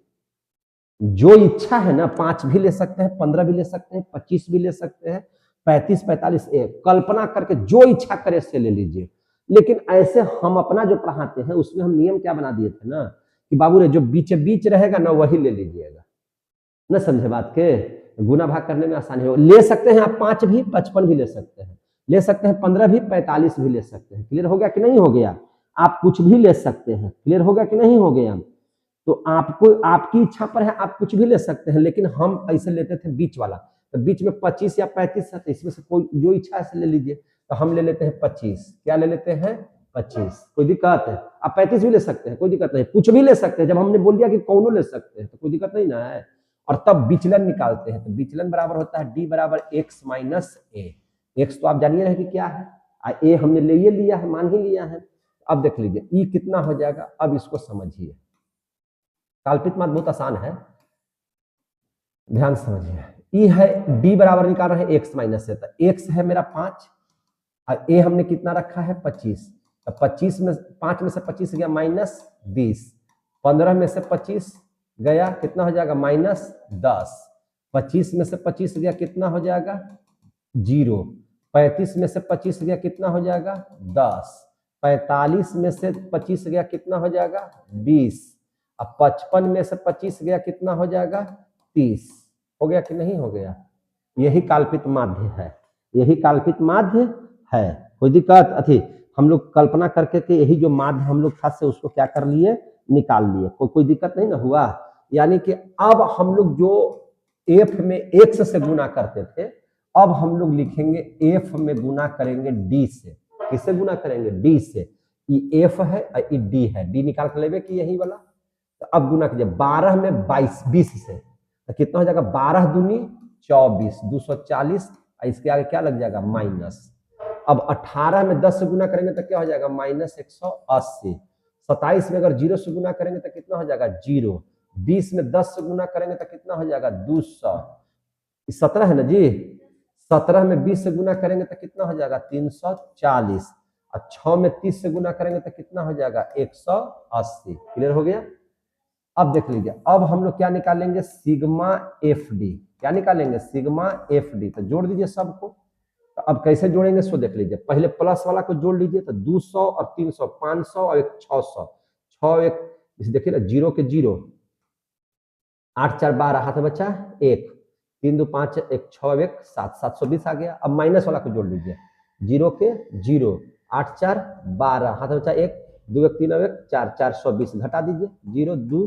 जो इच्छा है ना, 5 भी ले सकते हैं, 15 भी ले सकते हैं, 25 भी ले सकते हैं, 35, 45 कल्पना करके जो इच्छा करे से ले लीजिए। लेकिन ऐसे हम अपना जो पढ़ाते हैं उसमें हम नियम क्या बना दिए थे ना, कि बाबू रे जो बीच बीच रहेगा ना वही ले लीजिएगा, ना समझे बात के? गुना भाग करने में आसानी हो। ले सकते हैं आप 5 भी, 55 भी ले सकते हैं, ले सकते हैं 15 भी, 45 भी ले सकते हैं। क्लियर हो गया कि नहीं हो गया? आप कुछ भी ले सकते हैं। क्लियर हो गया कि नहीं हो गया? तो आपको आपकी इच्छा पर है, आप कुछ भी ले सकते हैं, लेकिन हम ऐसे लेते थे बीच वाला। तो बीच में 25 या 35 है, तो इसमें से कोई जो इच्छा है ले लीजिए। तो हम ले लेते हैं 25। क्या ले लेते हैं? 25। कोई दिक्कत है? आप 35 भी ले सकते हैं, कोई दिक्कत नहीं, कुछ भी ले सकते हैं। जब हमने बोल दिया कि कौनों ले सकते हैं तो कोई दिक्कत नहीं ना है। और तब विचलन निकालते हैं, तो विचलन बराबर होता है डी बराबर एक्स माइनस ए। एक्स तो आप जानिए रहे कि क्या है, ए हमने ले लिया है, मान ही लिया है। अब देख लीजिए ई कितना हो जाएगा, अब इसको समझिए। काल्पित माध्य बहुत आसान है, ध्यान समझिए। ई है डी बराबर निकाल रहे हैं एक्स माइनस से, तो एक्स है मेरा 5 और ए हमने कितना रखा है 25। तो 25 में 5 में से 25 गया माइनस 20, 15 में से 25 गया कितना हो जाएगा माइनस 10, 25 में से 25 गया कितना हो जाएगा 0, 35 में से 25 गया कितना हो जाएगा 10, 45 में से 25 गया कितना हो जाएगा 20, अब 55 में से 25 गया कितना हो जाएगा 30। हो गया कि नहीं हो गया? यही काल्पित माध्य है, यही काल्पित माध्य है। कोई दिक्कत? अथी हम लोग कल्पना करके के यही जो माध्य हम लोग था से उसको क्या कर लिए, निकाल लिए। कोई दिक्कत नहीं ना हुआ? यानी कि अब हम लोग जो एफ में एक्स से गुना करते थे, अब हम लोग लिखेंगे एफ में गुना करेंगे डी से। किससे गुना करेंगे? डी से। ये एफ है और ये डी है, डी निकाल कर लेंगे कि यही वाला। तो अब गुना कीजिए 12 में 22, 20 से तो कितना हो जाएगा 12 दूनी 24, 240, इसके आगे क्या लग जाएगा माइनस। अब 18 में 10 से गुना करेंगे तो क्या हो जाएगा माइनस 180। 27 में अगर 0 से गुना करेंगे तो कितना हो जाएगा 0। 20 में 10 से गुना करेंगे तो कितना हो जाएगा 200। 17 है ना जी, 17 में 20 से गुना करेंगे तो कितना हो जाएगा 340। और 6 में 30 से गुना करेंगे तो कितना हो जाएगा 180। क्लियर हो गया। अब देख लीजिए, अब हम लोग क्या निकालेंगे सिग्मा एफ डी। क्या निकालेंगे सिग्मा एफ डी। तो जोड़ दीजिए सबको। तो अब कैसे जोड़ेंगे सो देख लीजिए। पहले प्लस वाला को जोड़ लीजिए, तो 200 और 300, 500 और एक 600। 6 एक इसे देखिए ना, 0 के 0, 8 4 12 हाथ में बचा 1, 3 2 5 1 6 1 7, 720 आ गया। अब माइनस वाला को जोड़ लीजिए, 0 के 0, 8 4 12 हाथ में बचा 1, 2 1 3 1 4, 420 घटा दीजिए, 0 2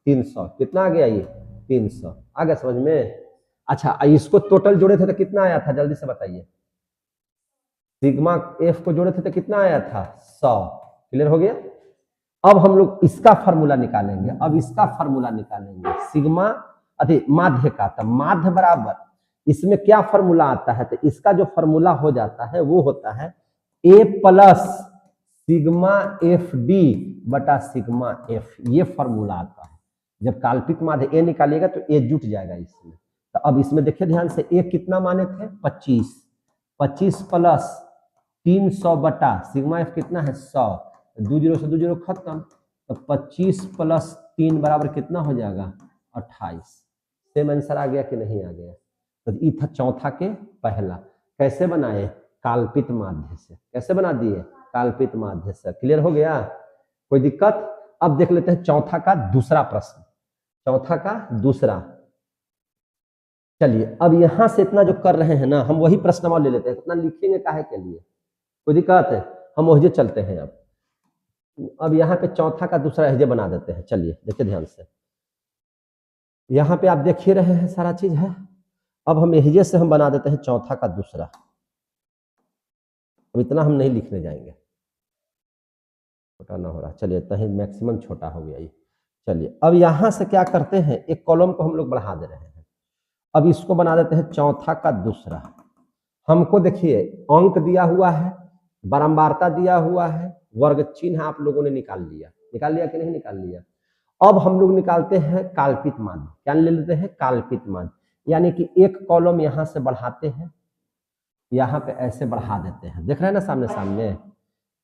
300, कितना आ गया ये 300। आ गया समझ में। अच्छा, इसको टोटल जोड़े थे तो कितना आया था जल्दी से बताइए। सिग्मा एफ को जोड़े थे तो कितना आया था 100। क्लियर हो गया। अब हम लोग इसका फार्मूला निकालेंगे। अब इसका फार्मूला निकालेंगे सिग्मा अति माध्य का। तो माध्य बराबर इसमें क्या फार्मूला आता है, तो इसका जो फार्मूला हो जाता है वो होता है A plus sigma F D बटा सिग्मा एफ। ये फार्मूला आता है। जब काल्पनिक माध्य ए निकालिएगा तो ए जुट जाएगा इसमें। तो अब इसमें देखिए ध्यान से, ए कितना माने थे 25, 25 प्लस 300 बटा सिग्मा एफ कितना है 100, 2 0 से 2 0 खत्म। तो 25 प्लस 3 बराबर कितना हो जाएगा 28। सेम आंसर आ गया कि नहीं आ गया। तो ये था चौथा के पहला। कैसे बनाए काल्पित माध्य से। कैसे बना दिए काल्पित माध्य से। क्लियर हो गया, कोई दिक्कत। अब देख लेते हैं चौथा का दूसरा प्रश्न। चौथा का दूसरा, चलिए अब यहां से इतना जो कर रहे हैं ना, हम वही प्रश्न ले लेते हैं। इतना लिखेंगे काहे के लिए, कोई दिक्कत है, हम वही चलते हैं। अब यहाँ पे चौथा का दूसरा एहजे बना देते हैं। चलिए देखिए ध्यान से, यहाँ पे आप देख ही रहे हैं सारा चीज है। अब हम एहजे से हम बना देते हैं चौथा का दूसरा। अब इतना हम नहीं लिखने जाएंगे, छोटा ना हो रहा। चलिए इतना ही मैक्सिमम छोटा हो गया ये। चलिए अब यहाँ से क्या करते हैं, एक कॉलम को हम लोग बढ़ा दे रहे हैं। अब इसको बना देते हैं चौथा का दूसरा। हमको देखिए अंक दिया हुआ है, बारंबारता दिया हुआ है, वर्ग चिन्ह आप लोगों ने निकाल लिया। निकाल लिया कि नहीं निकाल लिया। अब हम लोग निकालते हैं काल्पित माध्य। क्या ले लेते हैं काल्पित माध्य, यानी कि एक कॉलम यहां से बढ़ाते हैं, यहाँ पे ऐसे बढ़ा देते हैं। देख रहे हैं ना सामने सामने।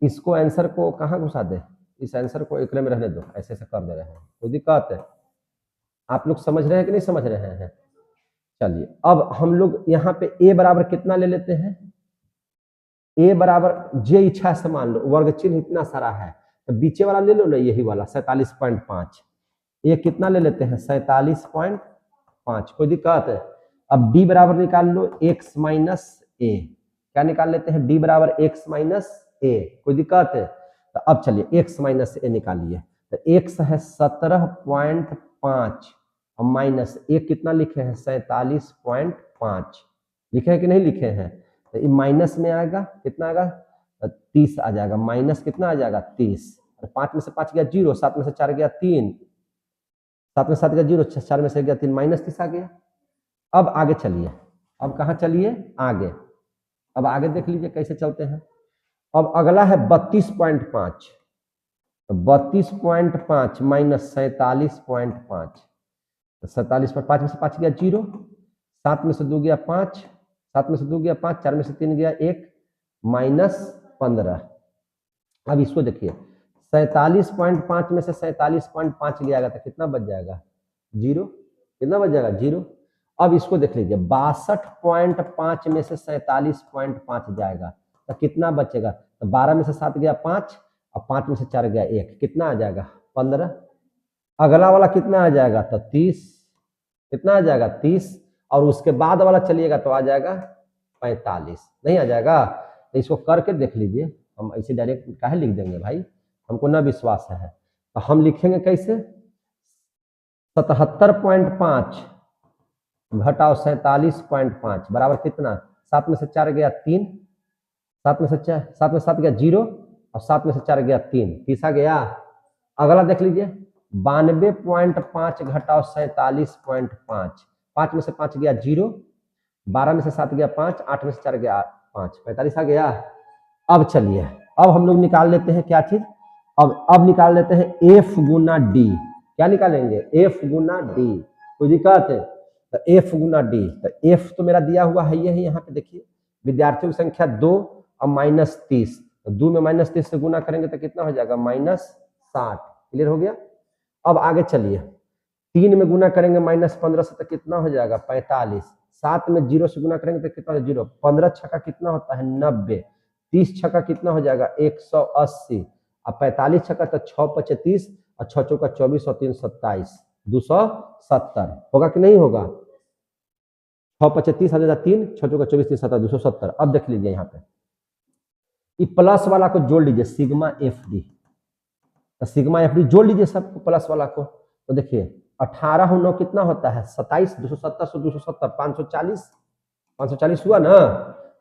इसको आंसर को कहाँ घुसा दे, इस आंसर को एकरे में रहने दो, ऐसे ऐसे कर दे रहे हैं। कोई दिक्कत है, आप लोग समझ रहे हैं कि नहीं समझ रहे हैं। चलिए अब हम लोग यहाँ पे ए बराबर कितना ले लेते हैं, ए बराबर जे इच्छा से मान लो, वर्ग चिन्ह इतना सारा है तो बीचे वाला ले लो ना, यही वाला 47.5। ए कितना ले लेते हैं 47.5। कोई दिक्कत है। अब डी बराबर निकाल लो x माइनस ए। क्या निकाल लेते हैं डी बराबर x माइनस ए। कोई दिक्कत है। तो अब चलिए x माइनस ए निकालिए। तो x है 17.5 और माइनस ए कितना लिखे हैं 47.5। लिखे हैं कि नहीं लिखे हैं। तो ये माइनस में आएगा, कितना आएगा 30 आ जाएगा। माइनस कितना आ जाएगा 30। और 5 में से 5 गया 0, 7 में से 4 गया 3, 7 में 7 गया 0, 4 में से गया 3, माइनस 30 आ गया। अब आगे चलिए, अब कहाँ चलिए आगे। अब आगे देख लीजिए कैसे चलते हैं। अब अगला है 32.5। तो 32.5 माइनस 47.5। तो 47.5 में से 5 गया 0, 7 में से 2 गया 5, 7 में से 2 गया 5, 4 में से 3 गया 1, माइनस 15। अब इसको देखिए 47.5 में से 47.5 गया तो कितना बच जाएगा 0। कितना बच जाएगा 0। अब इसको देख लीजिए 62.5 में से 47.5 जाएगा तो कितना बचेगा। तो 12 में से 7 गया 5 और 5 में से 4 गया 1, कितना आ जाएगा 15। अगला वाला कितना आ जाएगा तो 30। कितना आ जाएगा 30। और उसके बाद वाला चलिएगा तो आ जाएगा 45। नहीं आ जाएगा। तो इसको करके देख लीजिए। हम ऐसे डायरेक्ट काहे लिख देंगे भाई, हमको ना विश्वास है। तो हम लिखेंगे कैसे 77.5 घटाओ 47.5 बराबर कितना। 7 में से 4 गया 3, 7 में से 7 गया 0 और 7 में से 4 गया 3, 30 आ गया। अगला देख लीजिए 92.5 घटाओ 47.5। 5 में से 5 गया 0 12 में से 7 गया 5, 8 में से 4 गया 5, 45 आ गया। अब चलिए, अब हम लोग निकाल लेते हैं क्या चीज, अब निकाल लेते हैं एफ गुना डी। क्या निकालेंगे, एफ गुना डी। कोई दिक्कत है, तो एफ गुना डी, तो एफ तो मेरा दिया हुआ है, ये है यहाँ पे देखिए, विद्यार्थियों की संख्या 2 और -30, तो 2 में -30 से गुना करेंगे तो कितना हो जाएगा, -60। क्लियर हो गया। अब आगे चलिए, 3 में गुना करेंगे -15 से तो कितना हो जाएगा, 45। 7 में 0 से गुना करेंगे तो कितना हो, 0। 15 छक्का कितना होता है, 90। 30 छक्का कितना हो जाएगा, 180। अब 45 छक्का तो 6 × 5 = 30, और 6 × 4 = 24 और 3 = 27, 270 होगा कि नहीं होगा। 6 × 5 = 30, 3, 6 × 4 = 24, 3 × 7 = 270। अब देख लीजिए यहाँ पे, ये प्लस वाला को जोड़ लीजिए, सिग्मा एफ डी, तो सिग्मा एफ डी जोड़ लीजिए सबको, प्लस वाला को। तो देखिए 18 × 9 कितना होता है, 27, 270 से 270, 540, 540 हुआ ना।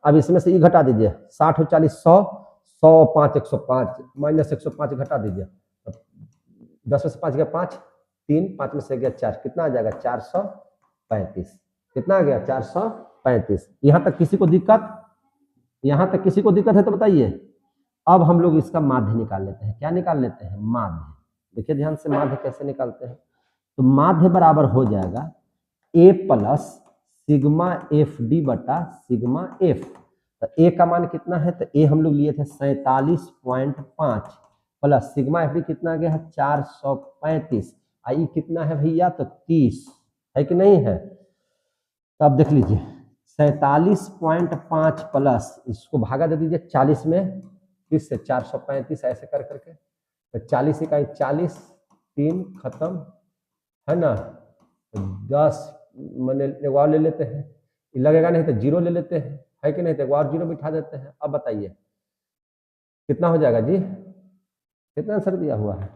अब इसमें से ये घटा दीजिए, 60 × 40 100, 100 5 105, -105 घटा दीजिए, 10 में से 5 गया 5, 3, 5 में से गया 4, कितना आ जाएगा, 435। कितना आ गया, 435। यहाँ तक किसी को दिक्कत, यहाँ तक किसी को दिक्कत है तो बताइए। अब हम लोग इसका माध्य निकाल लेते हैं। क्या निकाल लेते हैं, माध्य। देखिए ध्यान से, माध्य कैसे निकालते हैं, तो माध्य बराबर हो जाएगा ए प्लस सिग्मा एफ डी बटा सिग्मा एफ। तो ए का मान कितना है, तो ए हम लोग लिए थे 47.5, प्लस सिग्मा एफ डी कितना आ गया है, 435। आई कितना है भैया, तो 30 है कि नहीं है। तो अब देख लीजिए, 47.5 प्लस, इसको भागा दे दीजिए 40 में, 30 से 435 ऐसे कर करके, तो 40 इकाई 40, 3 खत्म है ना, 10 मैंने एक और ले लेते हैं, लगेगा नहीं तो 0 ले लेते हैं, है कि नहीं, तो एक और 0 बिठा देते हैं। अब बताइए कितना हो जाएगा जी, कितना आंसर दिया हुआ है,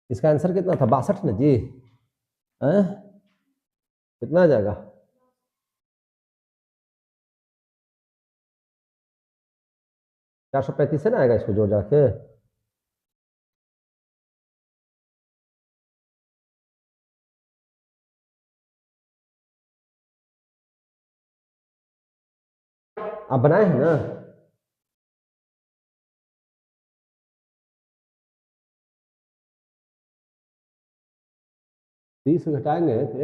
इसका आंसर कितना था, 62 ना जी, कितना आ जाएगा, चार 435 से ना आएगा, इसको जोड़ जाके। आप बनाए हैं ना, तीस घटाएंगे तो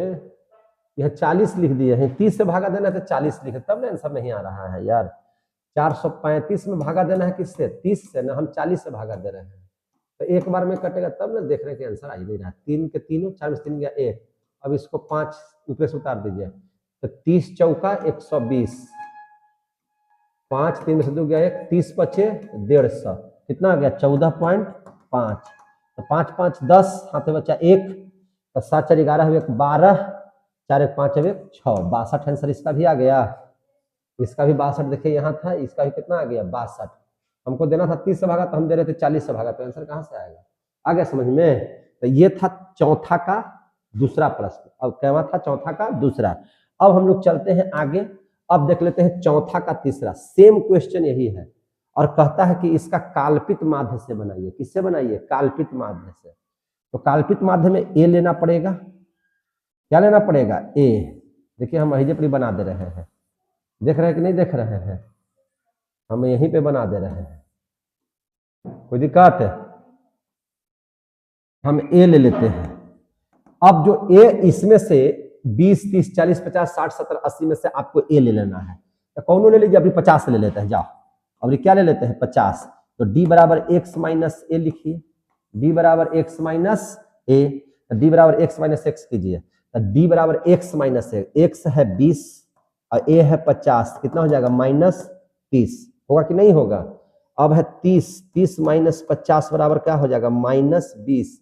यह 40 लिख दिए हैं, 30 से भागा देना है तो 40 लिखे, तब ना आंसर नहीं आ रहा है यार। 435 में भागा देना है किससे, 30 से ना, हम 40 से भागा दे रहे हैं, तो एक बार में कटेगा तब ना देख रहे हैं कि आंसर आ ही नहीं रहा। 3 के तीनों, 4 में 3 गया 1, अब इसको 5 ऊपर से उतार दीजिए, तो 30 चौका 120, 5 3 में से 2 गया 1, 30 बचे 150, कितना आ गया 14.5, तो 5 5 10, हाथ में बचा 1, तो 7 4 11 1 12, 4 1 5 1 6, 62 आंसर इसका भी आ गया। इसका भी 62 देखिए यहाँ था, इसका भी कितना आ गया 62। हमको देना था 30 से भागा, तो हम दे रहे थे 40 से भागा, तो आंसर कहाँ से आएगा, आ गया समझ में। तो ये था चौथा का दूसरा प्रश्न। अब क्या था, चौथा का दूसरा। अब हम लोग चलते हैं आगे, अब देख लेते हैं चौथा का तीसरा, सेम क्वेश्चन यही है, और कहता है कि इसका काल्पित माध्य से बनाइए। किससे बनाइए, काल्पित माध्य से। तो काल्पित माध्य में ए लेना पड़ेगा, क्या लेना पड़ेगा, ए। देखिए हम वही पर बना दे रहे हैं, देख रहे हैं कि नहीं देख रहे हैं, हम यहीं पे बना दे रहे हैं, कोई दिक्कत है, हम ए ले लेते हैं। अब जो ए, इसमें से 20 30 40 50 60 70 80 में से आपको ए ले लेना है, तो कौन ले लीजिए, अभी 50 ले लेते हैं, जाओ अभी क्या ले लेते हैं, 50। तो डी बराबर x माइनस ए लिखिए, डी बराबर x माइनस ए, डी बराबर x माइनस एक्स कीजिए, तो डी बराबर x माइनस ए, x है 20 और ए है 50, कितना हो जाएगा -30, होगा कि नहीं होगा। अब है 30, 30 माइनस 50 बराबर क्या हो जाएगा -20,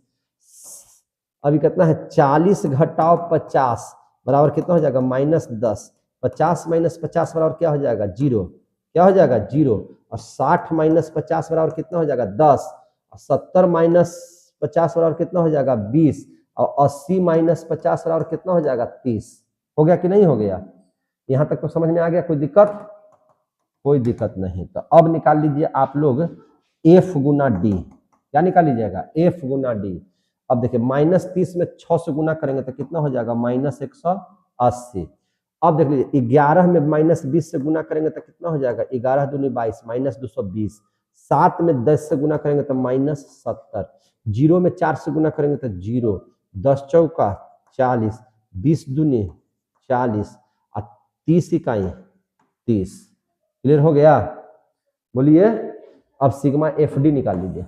अभी कितना है 40 घटाओ 50 बराबर कितना हो जाएगा -10, 50 माइनस 50 बराबर क्या हो जाएगा 0, क्या हो जाएगा 0, और 60 माइनस 50 बराबर कितना हो जाएगा 10, और 70 माइनस 50 बराबर कितना हो जाएगा 20, और 80 माइनस 50 बराबर कितना हो जाएगा 30। हो गया कि नहीं हो गया, यहाँ तक तो समझ में आ गया, कोई दिक्कत, कोई दिक्कत नहीं। तो अब निकाल लीजिए आप लोग एफ गुना डी, क्या निकाल लीजिएगा, एफ गुना डी। अब देखिए -30 में 6 से गुना करेंगे तो कितना हो जाएगा -180, अब देख लीजिए 11 में -20 से गुना करेंगे तो कितना हो जाएगा, 11 दूनी 22 -220। 7 में 10 से गुना करेंगे तो -70। 0 में 4 से गुना करेंगे तो 0। 10 चौका 40, 20 दूनी 40 और 30 इकाई 30। क्लियर हो गया? बोलिए अब सिग्मा FD निकाल लीजिए।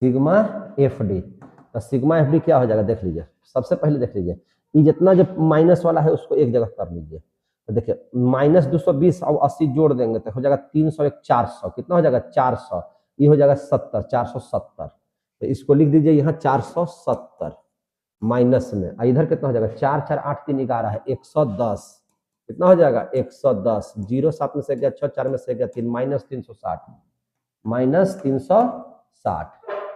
सिग्मा FD, तो सिग्मा FD क्या हो जाएगा देख लीजिए। सबसे पहले देख लीजिए ये जितना जो माइनस वाला है उसको एक जगह कर लीजिए। तो देखिए -220 और 80 जोड़ देंगे तो हो जाएगा 300 एक 400, कितना हो जाएगा 400, ये हो जाएगा 70, 470। तो इसको लिख दीजिए यहाँ 470 माइनस में, इधर कितना हो जाएगा 4 4 8 3 11 है 110, कितना हो जाएगा 110। 0 7 में से गया 6, 4 में से गया 3, -360, -360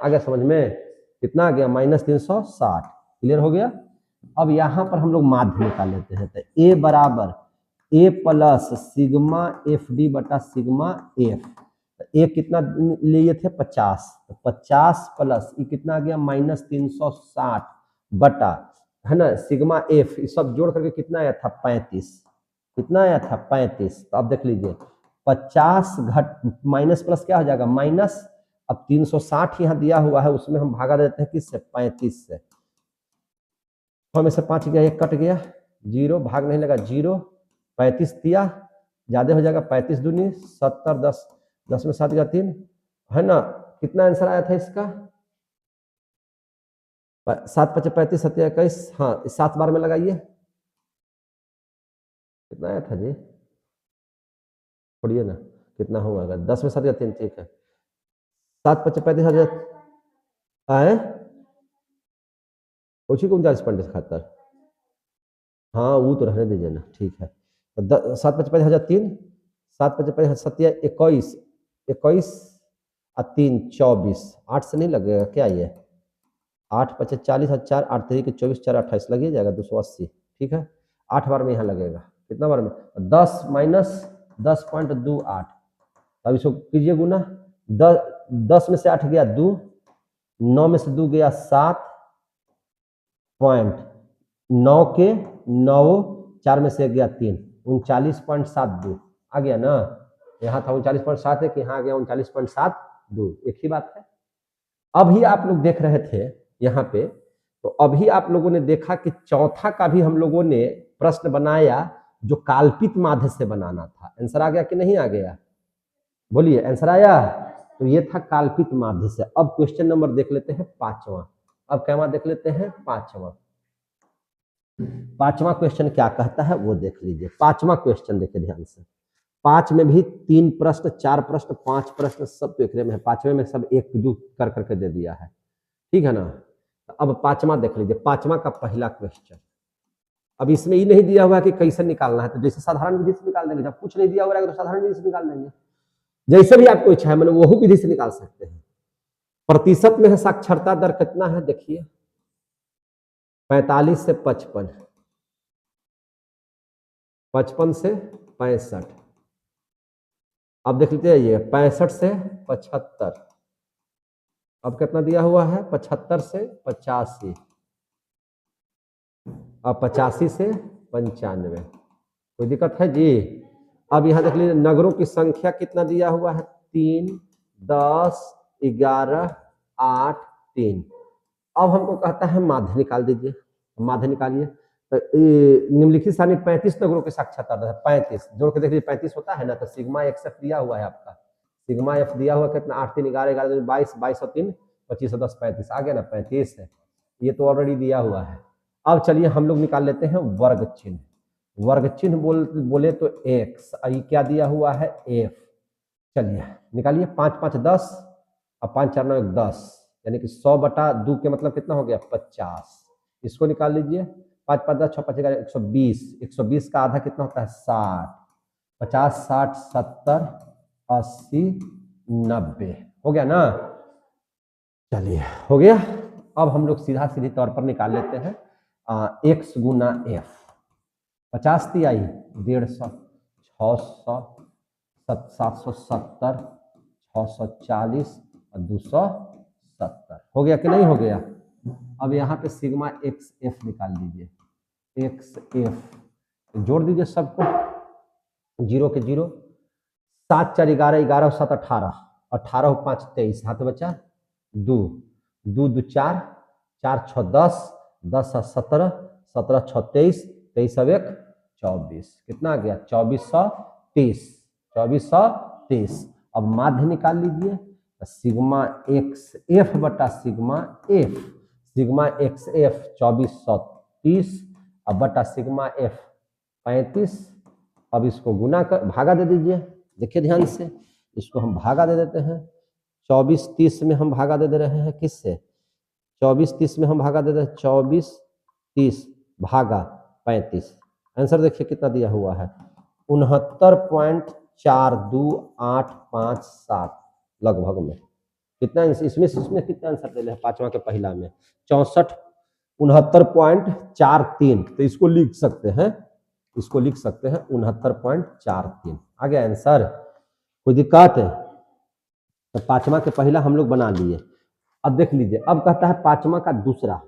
आ गया समझ में? कितना आ गया -360। क्लियर हो गया? अब यहाँ पर हम लोग माध्य निकाल लेते हैं। तो A बराबर A प्लस सिग्मा FD बटा सिग्मा F। तो A कितना लिए थे 50, तो 50 प्लस ये कितना आ गया -360 बटा, है ना, सिग्मा F, ये सब जोड़ करके कितना आया था 35। कितना आया था 35। तो अब देख लीजिए 50 घट माइनस प्लस क्या हो जाएगा माइनस। अब 360 यहाँ दिया हुआ है उसमें हम भागा देते हैं किससे 35 से। 6 में से 5 गया 1 कट गया 0, भाग नहीं लगा 0। 35 दिया ज्यादा हो जाएगा 35 दूनी 70, 10 10 में 7 गया 3, है ना। कितना आंसर आया था इसका 7 5 35 7 21। हाँ 7 बार में लगाइए कितना आया था जी, छोड़िए ना कितना होगा 10 में 7 गया 3, ठीक है 7 5 35 हजार आए उसी को 49.71। हाँ वो तो रहने दीजिए ना, ठीक है। 7 5 35 हजार 3, 7 5 35 7 21, 21 और 3 24, 8 से नहीं लगेगा क्या ये 8 5 40 और 4 8 3 के 24 4 28 लग जाएगा 280, ठीक है। 8 बार में यहाँ लगेगा, कितना बार में 10 माइनस 10.28। अब इसको कीजिए गुना, 10 में से 8 गया 2, 9 में से 2 गया 7 पॉइंट, 9 के 9, 4 में से गया 3, 39.72 आ गया ना। यहाँ था 39.7 है कि यहाँ आ गया 39.72, एक ही बात है। अभी आप लोग देख रहे थे यहाँ पे, तो अभी आप लोगों ने देखा कि चौथा का भी हम लोगों ने प्रश्न बनाया जो काल्पित माध्य से बनाना था। आंसर आ गया कि नहीं आ गया, बोलिए आंसर आया। तो ये था काल्पित माध्य से। अब क्वेश्चन नंबर देख लेते हैं 5वां। अब क्या देख लेते हैं 5वां। 5वां क्वेश्चन क्या कहता है वो देख लीजिए। 5वां क्वेश्चन देखिए ध्यान से। 5 में भी 3 प्रश्न 4 प्रश्न 5 प्रश्न सब तो एक में है। 5वें में सब 1 2 कर करके दे दिया है, ठीक है ना। अब 5वां देख लीजिए। 5वां का पहला क्वेश्चन, अब इसमें ये नहीं दिया हुआ है कि कैसे निकालना है, तो जैसे साधारण विधि से निकाल देंगे। जब कुछ नहीं दिया हुआ है तो साधारण विधि से निकाल देंगे, जैसे भी आपको इच्छा है मैंने वो विधि से निकाल सकते हैं। प्रतिशत में है साक्षरता दर कितना है देखिए 45 से 55, 55 से 65। अब देख लीजिए ये 65 से 75। अब कितना दिया हुआ है 75 से 85, अब 85 से 95। कोई दिक्कत है जी। अब यहाँ देख लीजिए नगरों की संख्या कितना दिया हुआ है 3 10 11 8 3। अब हमको कहता है माध्य निकाल दीजिए। माध्य निकालिए। तो निम्नलिखित सारणी 35 नगरों के साक्षरता दर है 35, जोड़ के देख लीजिए 35 होता है ना। तो सिग्मा एक्स दिया हुआ है आपका, सिग्मा एफ दिया हुआ कितना 8 3 11 11 22 22 और 3 25 और 10 35 आ गया ना 35 है, ये तो ऑलरेडी दिया हुआ है। अब चलिए हम लोग निकाल लेते हैं वर्ग चिन्ह। वर्ग चिन्ह बोले तो एक्स, ये क्या दिया हुआ है एफ। चलिए निकालिए 5 5 10 और 5 4 9 10, यानी कि 100 बटा 2 के मतलब कितना हो गया 50। इसको निकाल लीजिए 5 5 10 6 5 11 120, 120 का आधा कितना होता है 60, 50 60 70 80 90 हो गया ना। चलिए हो गया। अब हम लोग सीधा सीधी तौर पर निकाल लेते हैं एक्स गुना एफ। 50 ती आई 150, 600 770 640 और 270 हो गया कि नहीं हो गया। अब यहाँ पे सिग्मा एक्स एफ निकाल लीजिए। एक्स एफ, जोड़ दीजिए सबको, 0 के 0, 7 4 11, 11 7 18, 18 5 23, हाथ बचा 2, 2 2 4, 4 6 10, 10 7 17, 17 6 23, 23 अब 1 24, कितना आ गया 2430, 2430। अब माध्य निकाल लीजिए, सिग्मा एक्स एफ बटा sigma F, sigma x F 2430 अब बटा सिग्मा एफ 35। अब इसको गुना कर भागा दे दीजिए, देखिए ध्यान से, इसको हम भागा दे देते हैं, 24 30 में हम भागा दे रहे हैं किससे, 24 30 में हम भागा दे रहे हैं, 24 30 भागा 35, आंसर देखिए कितना दिया हुआ है 69.42857 लगभग में। कितना इसमें कितना आंसर दे रहे हैं पांचवा के पहला में 69.43, तो इसको लिख सकते हैं, इसको लिख सकते हैं 69.43 आ गया आंसर। कोई दिक्कत है? तो पांचवा के पहला हम लोग बना लिए। अब देख लीजिए, अब कहता है पांचवा का दूसरा,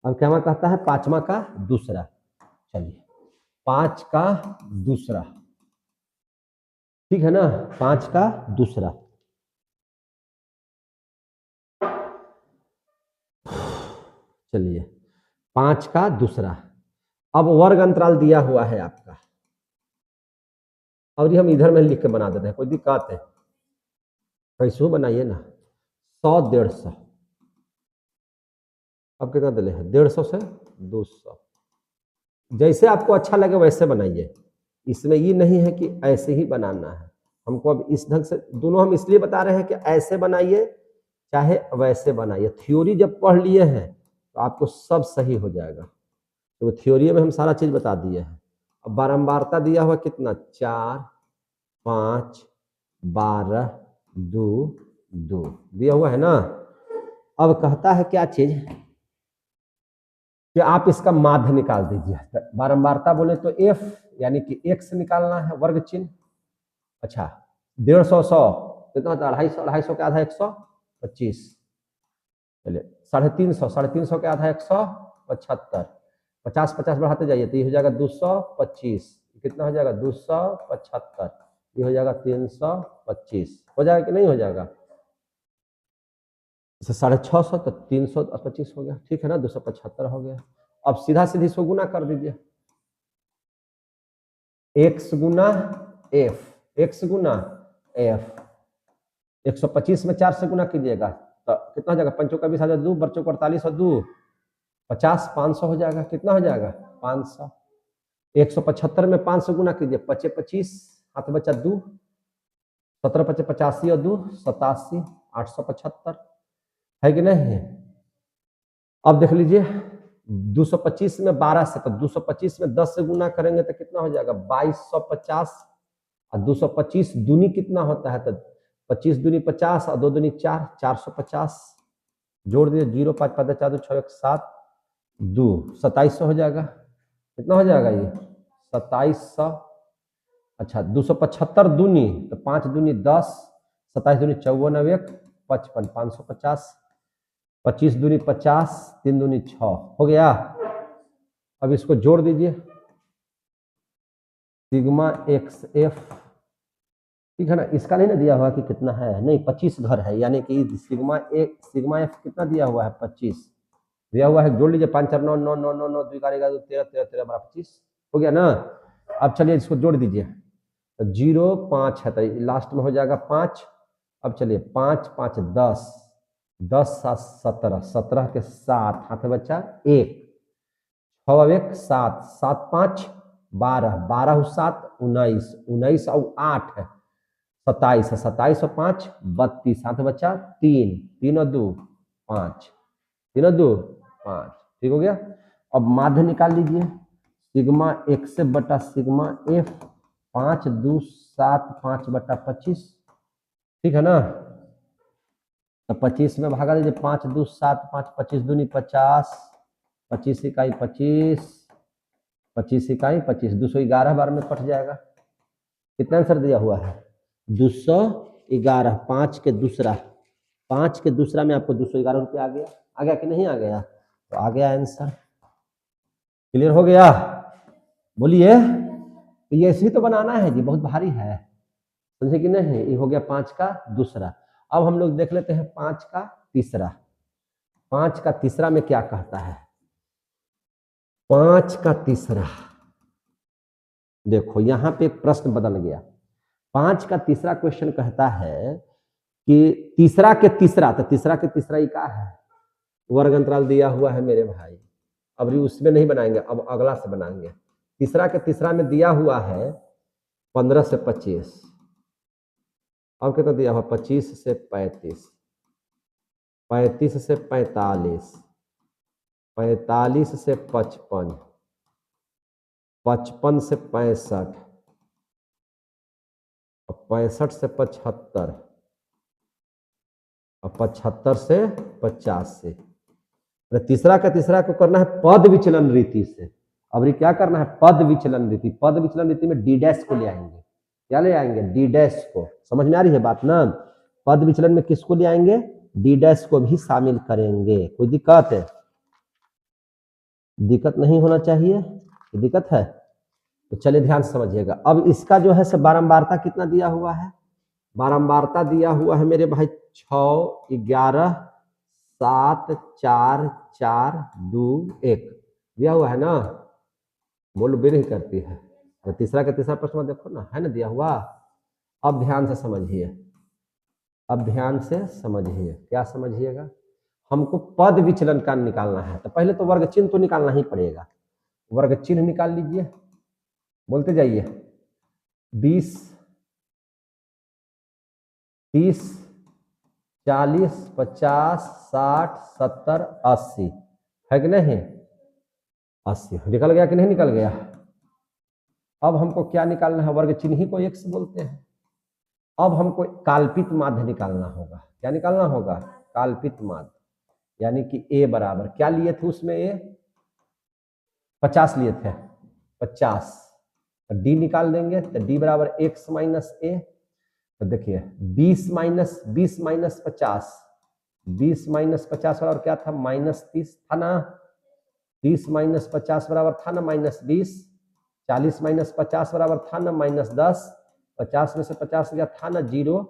अब क्या कहता है पांचवा का दूसरा, चलिए 5 का दूसरा, ठीक है ना, 5 का दूसरा, चलिए 5 का दूसरा। अब वर्ग अंतराल दिया हुआ है आपका, और ये हम इधर में लिख के बना देते हैं, कोई दिक्कत है? कैसे बनाइए ना, 100 150, अब कितना दिले हैं 150 से 200, जैसे आपको अच्छा लगे वैसे बनाइए, इसमें ये नहीं है कि ऐसे ही बनाना है हमको। अब इस ढंग से दोनों हम इसलिए बता रहे हैं कि ऐसे बनाइए चाहे वैसे बनाइए, थ्योरी जब पढ़ लिए हैं तो आपको सब सही हो जाएगा, तो थ्योरी में हम सारा चीज बता दिए हैं। अब बारंबारता दिया हुआ कितना 4 5 12 2 2 दिया हुआ है ना। अब कहता है क्या चीज कि आप इसका माध्य निकाल दीजिए, बारंबारता बोले तो एफ यानी कि एक्स निकालना है, वर्ग चिन्ह। अच्छा 150 100 कितना होता है 250, 250 के आधा 125, चलिए 350, 350 के आधा 175, 50 50 बढ़ाते जाइए तो ये हो जाएगा 225, कितना हो जाएगा 275, ये हो जाएगा 325, हो जाएगा कि नहीं हो जाएगा? 650 तो 325 हो गया, ठीक है ना, 275 हो गया। अब सीधा सीधी इसको गुना कर दीजिए, एक्स गुना एफ, एक्स गुना एफ, 125 में 4 से गुना कीजिएगा तो कितना हो जाएगा, 5 का 20 हजार 2 बच्चों 48 और 2 50, 500 हो जाएगा, कितना हो जाएगा 500। 175 में 5 से गुना कीजिए, 5 25 हाथ बचा 2, 17 5 85 और 2 87, 875 है कि नहीं? अब देख लीजिए 225 में 12 से, तो 225 में 10 से गुना करेंगे तो कितना हो जाएगा 2250, और 225 दूनी कितना होता है तो 25 दूनी 50 और 2 दूनी 4, 450, जोड़ दिए 0 5 5 4 2 6 1 7 2, 2700 हो जाएगा, कितना हो जाएगा ये 2700। अच्छा 275 दूनी तो 5 दूनी 10, 27 दूनी 54 1 55, 550, 25 दूनी 50, 3 दूनी 6 हो गया। अब इसको जोड़ दीजिए, सिग्मा एक्स एफ, ठीक है ना, इसका नहीं ना दिया हुआ कि कितना है, नहीं 25 घर है, यानी कि सिग्मा एफ कितना दिया हुआ है 25 दिया हुआ है, जोड़ लीजिए 5 4 9 9 9 9 9 2 11 13 13 13 12 25 हो गया ना। अब चलिए इसको जोड़ दीजिए, तो 0 5 है तो लास्ट में हो जाएगा 5। अब चलिए 5 5 10, 10 7 17, 17 के 7 हाथ बचा 1, 6 1 7, 7 5 12, 12 7 19, 19 और 8 है 27, 27 और 5 32, हाथ बचा 3, 3 और 2 5, 3 और 2 5, ठीक हो गया। अब माध्य निकाल लीजिए, सिग्मा एक्स बटा सिग्मा एफ 5 2 7 5 बटा 25, ठीक है ना। तो 25 में भागा दीजिए, 5 2 7 5, 25 दूनी 50, 25 इकाई 25, 25 इकाई 25, 211 बार में कट जाएगा। कितना आंसर दिया हुआ है 211, 5 के दूसरा, 5 के दूसरा में आपको 211 रुपये आ गया कि नहीं आ गया? तो आ गया आंसर। क्लियर हो गया? बोलिए। तो ये ऐसे ही तो बनाना है जी, बहुत भारी है, समझे कि नहीं? ये हो गया 5 का दूसरा। अब हम लोग देख लेते हैं 5 का तीसरा। 5 का तीसरा में क्या कहता है? 5 का तीसरा देखो, यहां पे प्रश्न बदल गया। 5 का तीसरा क्वेश्चन कहता है कि तीसरा के तीसरा, तो तीसरा के तीसरा ही क्या है? वर्ग अंतराल दिया हुआ है मेरे भाई। अब उसमें नहीं बनाएंगे, अब अगला से बनाएंगे। तीसरा के तीसरा में दिया हुआ है 15 से 25। अब कितना दिया हुआ? 25 से 35, 35 से 45, 45 से 55, 55 से 65, 65 से 75 और 75 से 85। तीसरा का तीसरा को करना है पद विचलन रीति से। अब ये क्या करना है? पद विचलन रीति। पद विचलन रीति में डी डैश को ले आएंगे। क्या ले आएंगे? डी डैश को। समझ में आ रही है बात ना? पद विचलन में किसको ले आएंगे? डी डैश को भी शामिल करेंगे। कोई दिक्कत है? दिक्कत नहीं होना चाहिए। दिक्कत है तो चलिए ध्यान से समझिएगा। अब इसका जो है बारंबारता कितना दिया हुआ है? बारंबारता दिया हुआ है मेरे भाई 6, 11, 7, 4, 4, 2, 1 दिया हुआ है ना? बोलो भी नहीं करती है। तो तीसरा का तीसरा प्रश्न देखो ना, है ना दिया हुआ। अब ध्यान से समझिए, अब ध्यान से समझिए। क्या समझिएगा? हमको पद विचलन का निकालना है, तो पहले तो वर्ग चिन्ह तो निकालना ही पड़ेगा। वर्ग चिन्ह निकाल लीजिए, बोलते जाइए। 20, 30, 40, 50, 60, 70, 80 है कि नहीं? 80 निकल गया कि नहीं निकल गया? अब हमको क्या निकालना है? वर्ग चिन्ह ही को x बोलते हैं। अब हमको काल्पित माध्य निकालना होगा। क्या निकालना होगा? काल्पित माध्य, यानी कि a बराबर क्या लिए थे उसमें? a 50 लिए थे, 50। तो d निकाल देंगे, तो d बराबर x माइनस a। तो देखिए 20 माइनस 20 माइनस 50, 20 माइनस 50 बराबर क्या था? -30 था ना? 30 माइनस 50 बराबर था ना -20। 40 माइनस 50 बराबर था ना -10। 50 में से 50 गया था ना 0।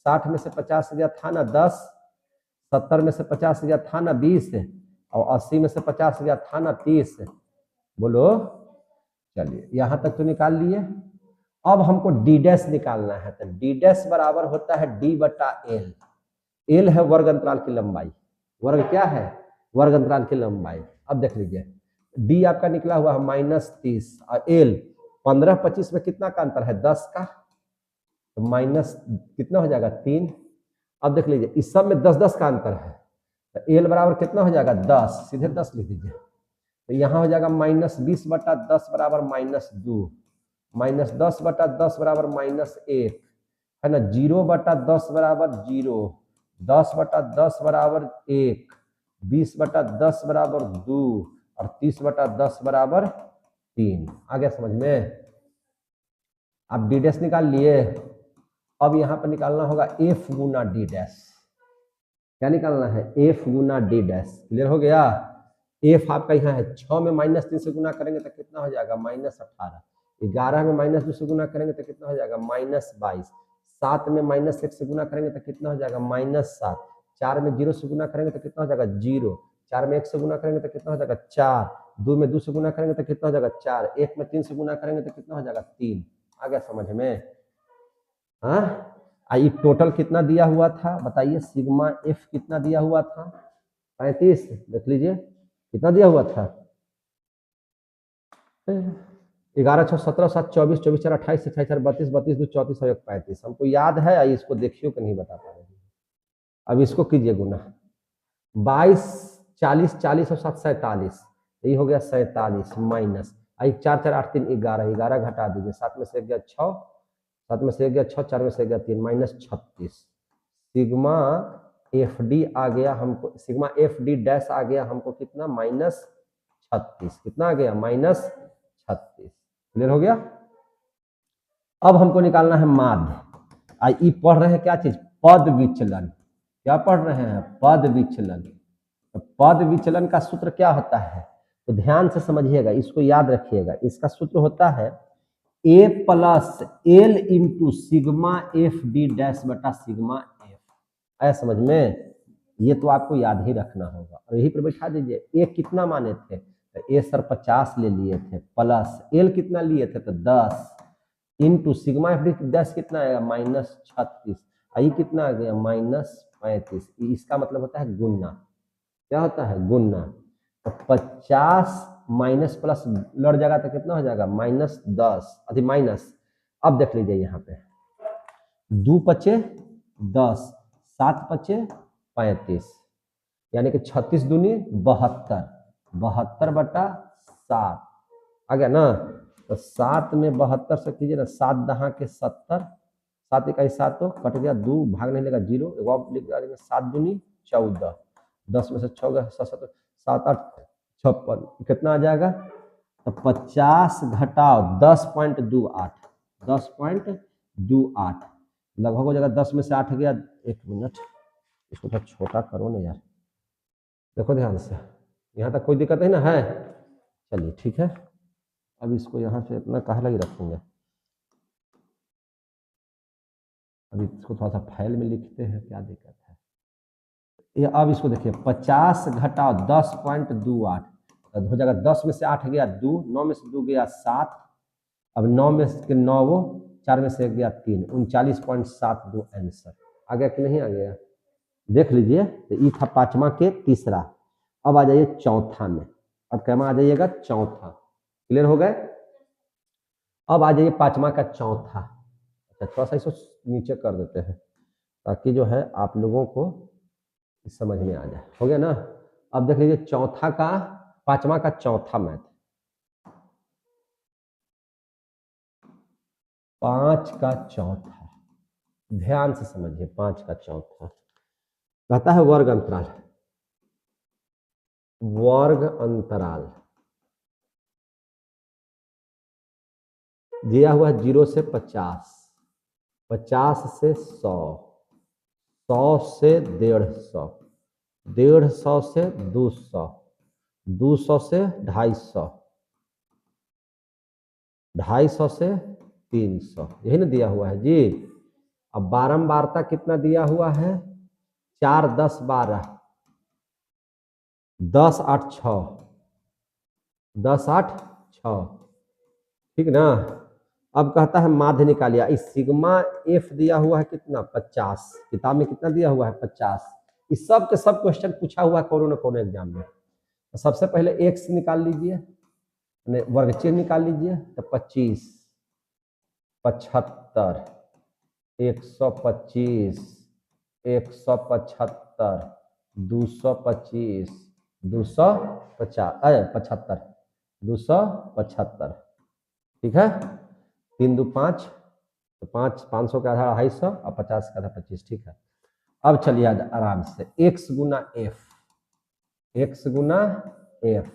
60 में से 50 गया था ना 10। 70 में से 50 गया था ना 20 और 80 में से 50 गया था ना 30। बोलो। चलिए यहां तक तो निकाल लिए। अब हमको डी डैश निकालना है, तो डी डैश बराबर होता है d बटा एल। एल है वर्ग अंतराल की लंबाई। वर्ग क्या है? वर्ग अंतराल की लंबाई। अब देख लीजिए, डी आपका निकला हुआ है -30 और एल 15, 25 में कितना का अंतर है? 10 का। तो माइनस कितना हो जाएगा? 3। अब देख लीजिए इस सब में 10 10 का अंतर है, तो एल बराबर कितना हो जाएगा? 10। सीधे 10 लिख दीजिए। तो यहाँ हो जाएगा -20 बटा 10 बराबर -2, -10 बटा 10 बराबर -1 है ना? 0 बटा 10 बराबर 0, 10 बटा 10 बराबर 1, 20 बटा 10 बराबर 2 और 30 बटा 10 बराबर 3। आ गया समझ में? आप डी डैश निकाल लिए। अब यहाँ पर निकालना होगा एफ गुना डी डैश। क्या निकालना है? एफ गुना डी डैश। क्लियर हो गया? एफ आपका यहाँ है 6 में -3 से गुना करेंगे तो कितना हो जाएगा? -18। 11 में -2 से गुना करेंगे तो कितना हो जाएगा? -22। 7 में -1 से गुना करेंगे तो कितना हो जाएगा? -7। 4 में 0 से गुना करेंगे तो कितना हो जाएगा? 0। 4 में 1 से गुना करेंगे तो कितना हो जाएगा? 4। 2 में 2 से गुना करेंगे तो कितना हो जाएगा? 4। 1 में 3 से गुना करेंगे तो कितना हो जाएगा? 3। आ गया समझ में? हाँ, आई टोटल कितना दिया हुआ था बताइए? सिग्मा एफ कितना दिया हुआ था? 35। देख लीजिए कितना दिया हुआ था? 11 6 17 7 24 24 4 28 28 4 32 32 2 34 और 1 35। हमको याद है, इसको देखियो कि नहीं बता पा रहे। अब इसको कीजिए गुना। 22 40 40 और 7 47, यही हो गया 47 माइनस 4 4 8 3 11, 11 घटा दीजिए। 7 में से 1 गया 6, 7 में से 1 गया 6, 4 में से 1 गया 3, -36। सिग्मा एफ डी आ गया हमको, सिग्मा एफ डी डैश आ गया हमको कितना? -36। कितना आ गया? -36। क्लियर हो गया? अब हमको निकालना है माध्य। ई पढ़ रहे हैं क्या चीज? पद विचलन। क्या पढ़ रहे हैं? पद विचलन। तो पद विचलन का सूत्र क्या होता है? तो ध्यान से समझिएगा, इसको याद रखिएगा। इसका सूत्र होता है A plus L into sigma F D dash बटा सिग्मा एफ। आया समझ में? ये तो आपको याद ही रखना होगा और यही पर बैठा दीजिए। ए कितना माने थे? तो ए सर 50 ले लिए थे, प्लस एल कितना लिए थे? तो 10 into sigma F D dash कितना आएगा? -36। आई कितना आ गया? -35। इसका मतलब होता है गुना। क्या होता है? गुना। तो 50 माइनस प्लस लड़ जाएगा तो कितना हो जाएगा? -10 अभी माइनस। अब देख लीजिए यहाँ पे 2 पचे 10, 7 पचे 35, यानी कि 36 दूनी 72, 72 बटा 7 आ गया ना। तो 7 में 72 से कीजिए ना, 7 दहा के 70, 7 इकाई 7 तो कट गया, 2 भाग नहीं लेगा 0, एक और लिख देंगे 7 दूनी 14, 10 में से 6 गया 7, 7 8 56, कितना आ जाएगा? तो 50 घटाओ 10.28, 10.28 लगभग हो जाएगा। 10 में से 8 गया, 1 मिनट इसको थोड़ा छोटा करो ना यार, देखो ध्यान से, यहाँ तक कोई दिक्कत नहीं ना है? चलिए ठीक है। अब इसको यहाँ से इतना कहाँ लगी रखेंगे, अभी इसको थोड़ा सा फाइल में लिखते हैं, क्या दिक्कत है ये। अब इसको देखिए 50 घटाओ 10.28 हो जाएगा। 10 में से 8 गया 2, 9 में से 2 गया 7, अब 9 में से 9 वो 4 में से 1 गया 3, 39.72 आंसर आ गया कि नहीं आ गया? देख लीजिए। तो ये था पांचवा के तीसरा। अब आ जाइए चौथा में। अब कैमा आ जाइएगा? चौथा। क्लियर हो गए? अब आ जाइए पांचवा का चौथा। अच्छा थोड़ा सा इसको नीचे कर देते हैं ताकि जो है आप लोगों को समझ में आ जाए। हो गया ना? अब देख लीजिए चौथा का, पांचवा का चौथा मैथ, 5 का चौथा, ध्यान से समझिए। 5 का चौथा कहता है वर्ग अंतराल, वर्ग अंतराल दिया हुआ है 0 से 50, 50 से 100, 100 से 150, 150 से 200, 200 से 250, 250 से 300, यही ना दिया हुआ है जी। अब बारंबारता कितना दिया हुआ है? 4 10 12, 10 8 6, 10 8 6, ठीक ना। अब कहता है माध्य निकालिए। इस सिग्मा एफ दिया हुआ है कितना? 50, किताब में कितना दिया हुआ है? 50। इस सब के सब क्वेश्चन पूछा हुआ है कोनो न कोनो एग्जाम में। तो सबसे पहले एक्स निकाल लीजिए, वर्ग चिन्ह निकाल लीजिए। तो 25, 75, 125, 175, 225, 250, 275, ठीक है। 3 2 5, तो 500 का आधा 250 और 50 का आधा 25, ठीक है। अब चलिए आराम से x गुना एफ, x गुना एफ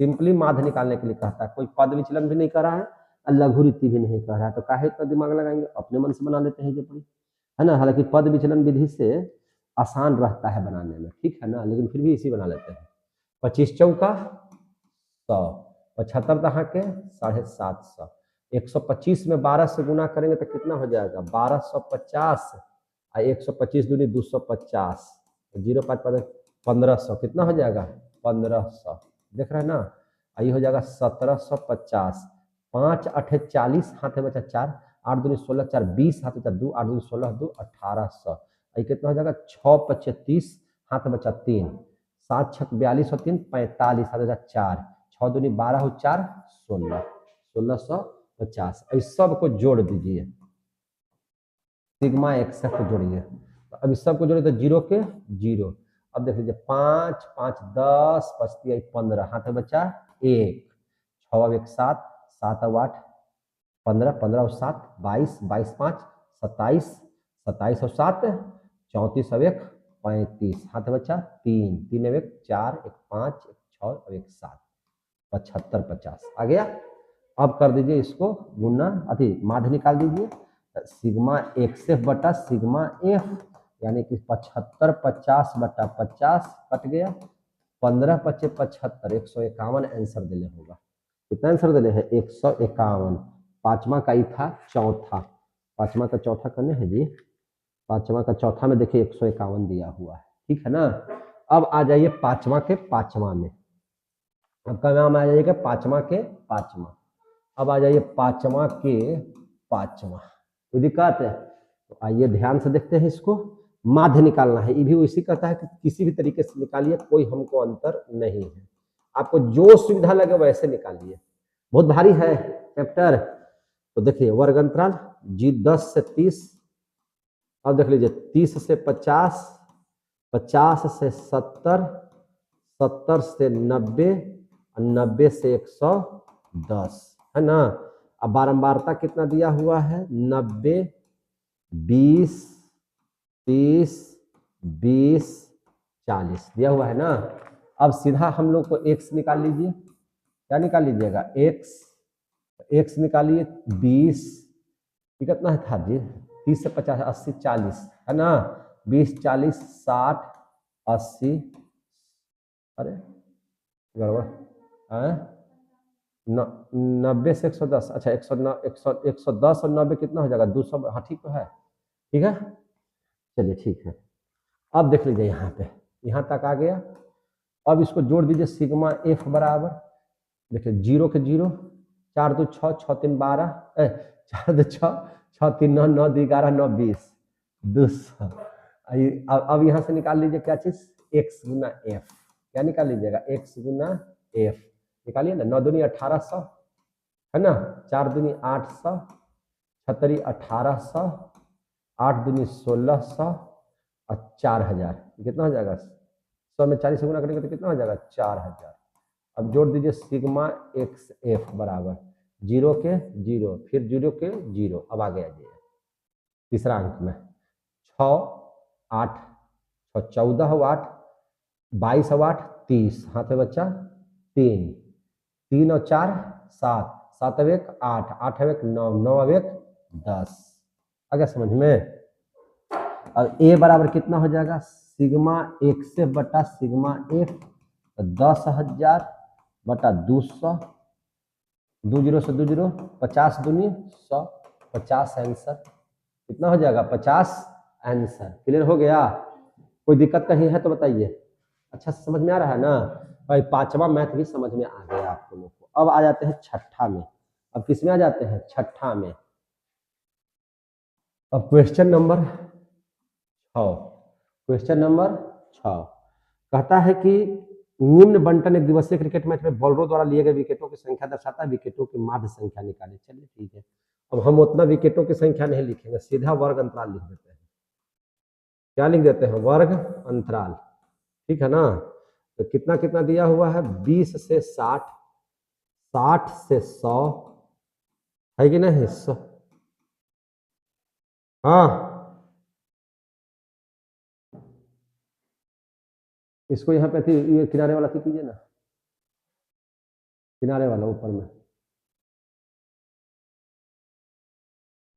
सिंपली माध्य निकालने के लिए कहता है। कोई पद विचलन भी नहीं कर रहा है और लघु रीति भी नहीं कर रहा है, तो काहे इतना दिमाग लगाएंगे? अपने मन से बना लेते हैं जब है ना। हालांकि पद विचलन विधि से आसान रहता है बनाने में, ठीक है ना, लेकिन फिर भी इसी बना लेते हैं। 25 चौका 100, 75 दहा के 750, 125 में 12 से गुना करेंगे तो कितना हो जाएगा? 1250 और 125 दूनी 250, 0 5 1500, कितना हो जाएगा? 1500, देख रहे हैं ना। आई हो जाएगा 1750, 5 8 40, हाथ में बचा 4, 8 दूनी 16, 4 20, हाथ बचा 2, 8 दूनी 16 2 1800, आई कितना हो जाएगा? 6 5 30, हाथ बचा 3, 7 6 42 और 3 45, हाथ बचा 4, 6 दूनी 12 हो 4 16, 1650। इस सब को जोड़ दीजिए, सिग्मा एक्स को जोड़िए। अब इस सब को जोड़िए तो 0 के 0। अब देख लीजिए 5 5 10, 5 15, हाथ में बचा 1, 6 1 7, 7 8 15, 15 और 7 22, 22 5 27, 27 और 7 34 और 1 35, हाथ बचा 3, 3 1 4, 1 5, 1 6 और 1 7, 75 50 आ गया। अब कर दीजिए इसको गुना, अति माध्य निकाल दीजिए। सिग्मा एक्स एफ बटा सिग्मा एफ, यानी कि 75 50 बटा 50 कट गया, 15 पच्चे 75, 151 आंसर दिले होगा। कितना आंसर दिले हैं? 151। पांचवा का ही था चौथा, पांचवा का चौथा करने हैं जी, पांचवा का चौथा में देखिए 151 दिया हुआ है, ठीक है ना। अब आ जाइए पांचवा के पांचवा में, अब का नाम आ जाइएगा पांचवा के पांचवा। अब आ जाइए पांचवा के पांचवा, कोई दिक्कत है? तो आइए ध्यान से देखते हैं इसको। माध्य निकालना है, ये भी वैसे कहता है कि किसी भी तरीके से निकालिए, कोई हमको अंतर नहीं है, आपको जो सुविधा लगे वैसे निकालिए। बहुत भारी है चैप्टर। तो देखिए वर्ग अंतराल जी 10 से 30, अब देख लीजिए 30 से 50, 50 से 70, 70 से 90, 90 से 110, है ना। अब बारंबारता कितना दिया हुआ है? 90, 20, 30, 20, 40 दिया हुआ है ना। अब सीधा हम लोग को x निकाल लीजिए, क्या निकाल लीजिएगा? x निकालिए 20, कितना है था जी? 30 से 50, 80, 40, है ना। 20, 40, 60, 80, अरे गड़बड़ है, 90 से 110, अच्छा 110 और 90 कितना हो जाएगा? 200, हाँ ठीक तो है, ठीक है, चलिए ठीक है। अब देख लीजिए यहाँ पे, यहाँ तक आ गया। अब इसको जोड़ दीजिए, सिग्मा एफ बराबर, देखिए 0 के 0, 4 2 6, 6 3 12, 4 2 6, 6 3 9, 9 2 11, 9 20, 200। अब यहाँ से निकाल लीजिए क्या चीज? x गुना एफ, क्या निकाल लीजिएगा? x गुना एफ निकालिए ना। 9 दूनी 1800, है ना, 4 दूनी 800, 6 1800, 8 दूनी 1600 और 4000, कितना हो जाएगा? 100 में 40 से गुना करेंगे तो कितना हो जाएगा? 4000। अब जोड़ दीजिए सिग्मा एक्स एफ बराबर 0 के 0, फिर 0 के 0। अब आगे आ जाइए तीसरा अंक में, 6 8, 6 14 हो 8, 22 हो 8, 30, हाथ में बच्चा 3, 3 और 4 7, 7 अब 1 8, 8 अब 1 9, 9 अब 1 10। आ गया समझ में? अब ए बराबर कितना हो जाएगा? सिग्मा एक से बटा सिग्मा एफ, 10,000 बटा 200, 2 0 से 2 0, 50 दूनी 100, 50 आंसर। कितना हो जाएगा? 50 आंसर। क्लियर हो गया? कोई दिक्कत कहीं है तो बताइए। अच्छा समझ में आ रहा है ना भाई? पांचवा मैथ भी समझ में आ गया आप लोगों को। अब आ जाते हैं छठा में। अब किस में आ जाते हैं? छठा में। अब क्वेश्चन नंबर 6, क्वेश्चन नंबर 6 कहता है कि निम्न बंटन एक दिवसीय क्रिकेट मैच में बॉलरों द्वारा लिए गए विकेटों की संख्या दर्शाता है, विकेटों की माध्य संख्या निकालें। चलिए ठीक है, अब हम उतना विकेटों की संख्या नहीं लिखेंगे, सीधा वर्ग अंतराल लिख देते हैं। क्या लिख देते हैं? वर्ग अंतराल, ठीक है ना। तो कितना कितना दिया हुआ है? 20 से 60, 60 से 100, है कि नहीं? 100, हाँ इसको यहाँ पे ये किनारे वाला कीजिए ना, किनारे वाला ऊपर में।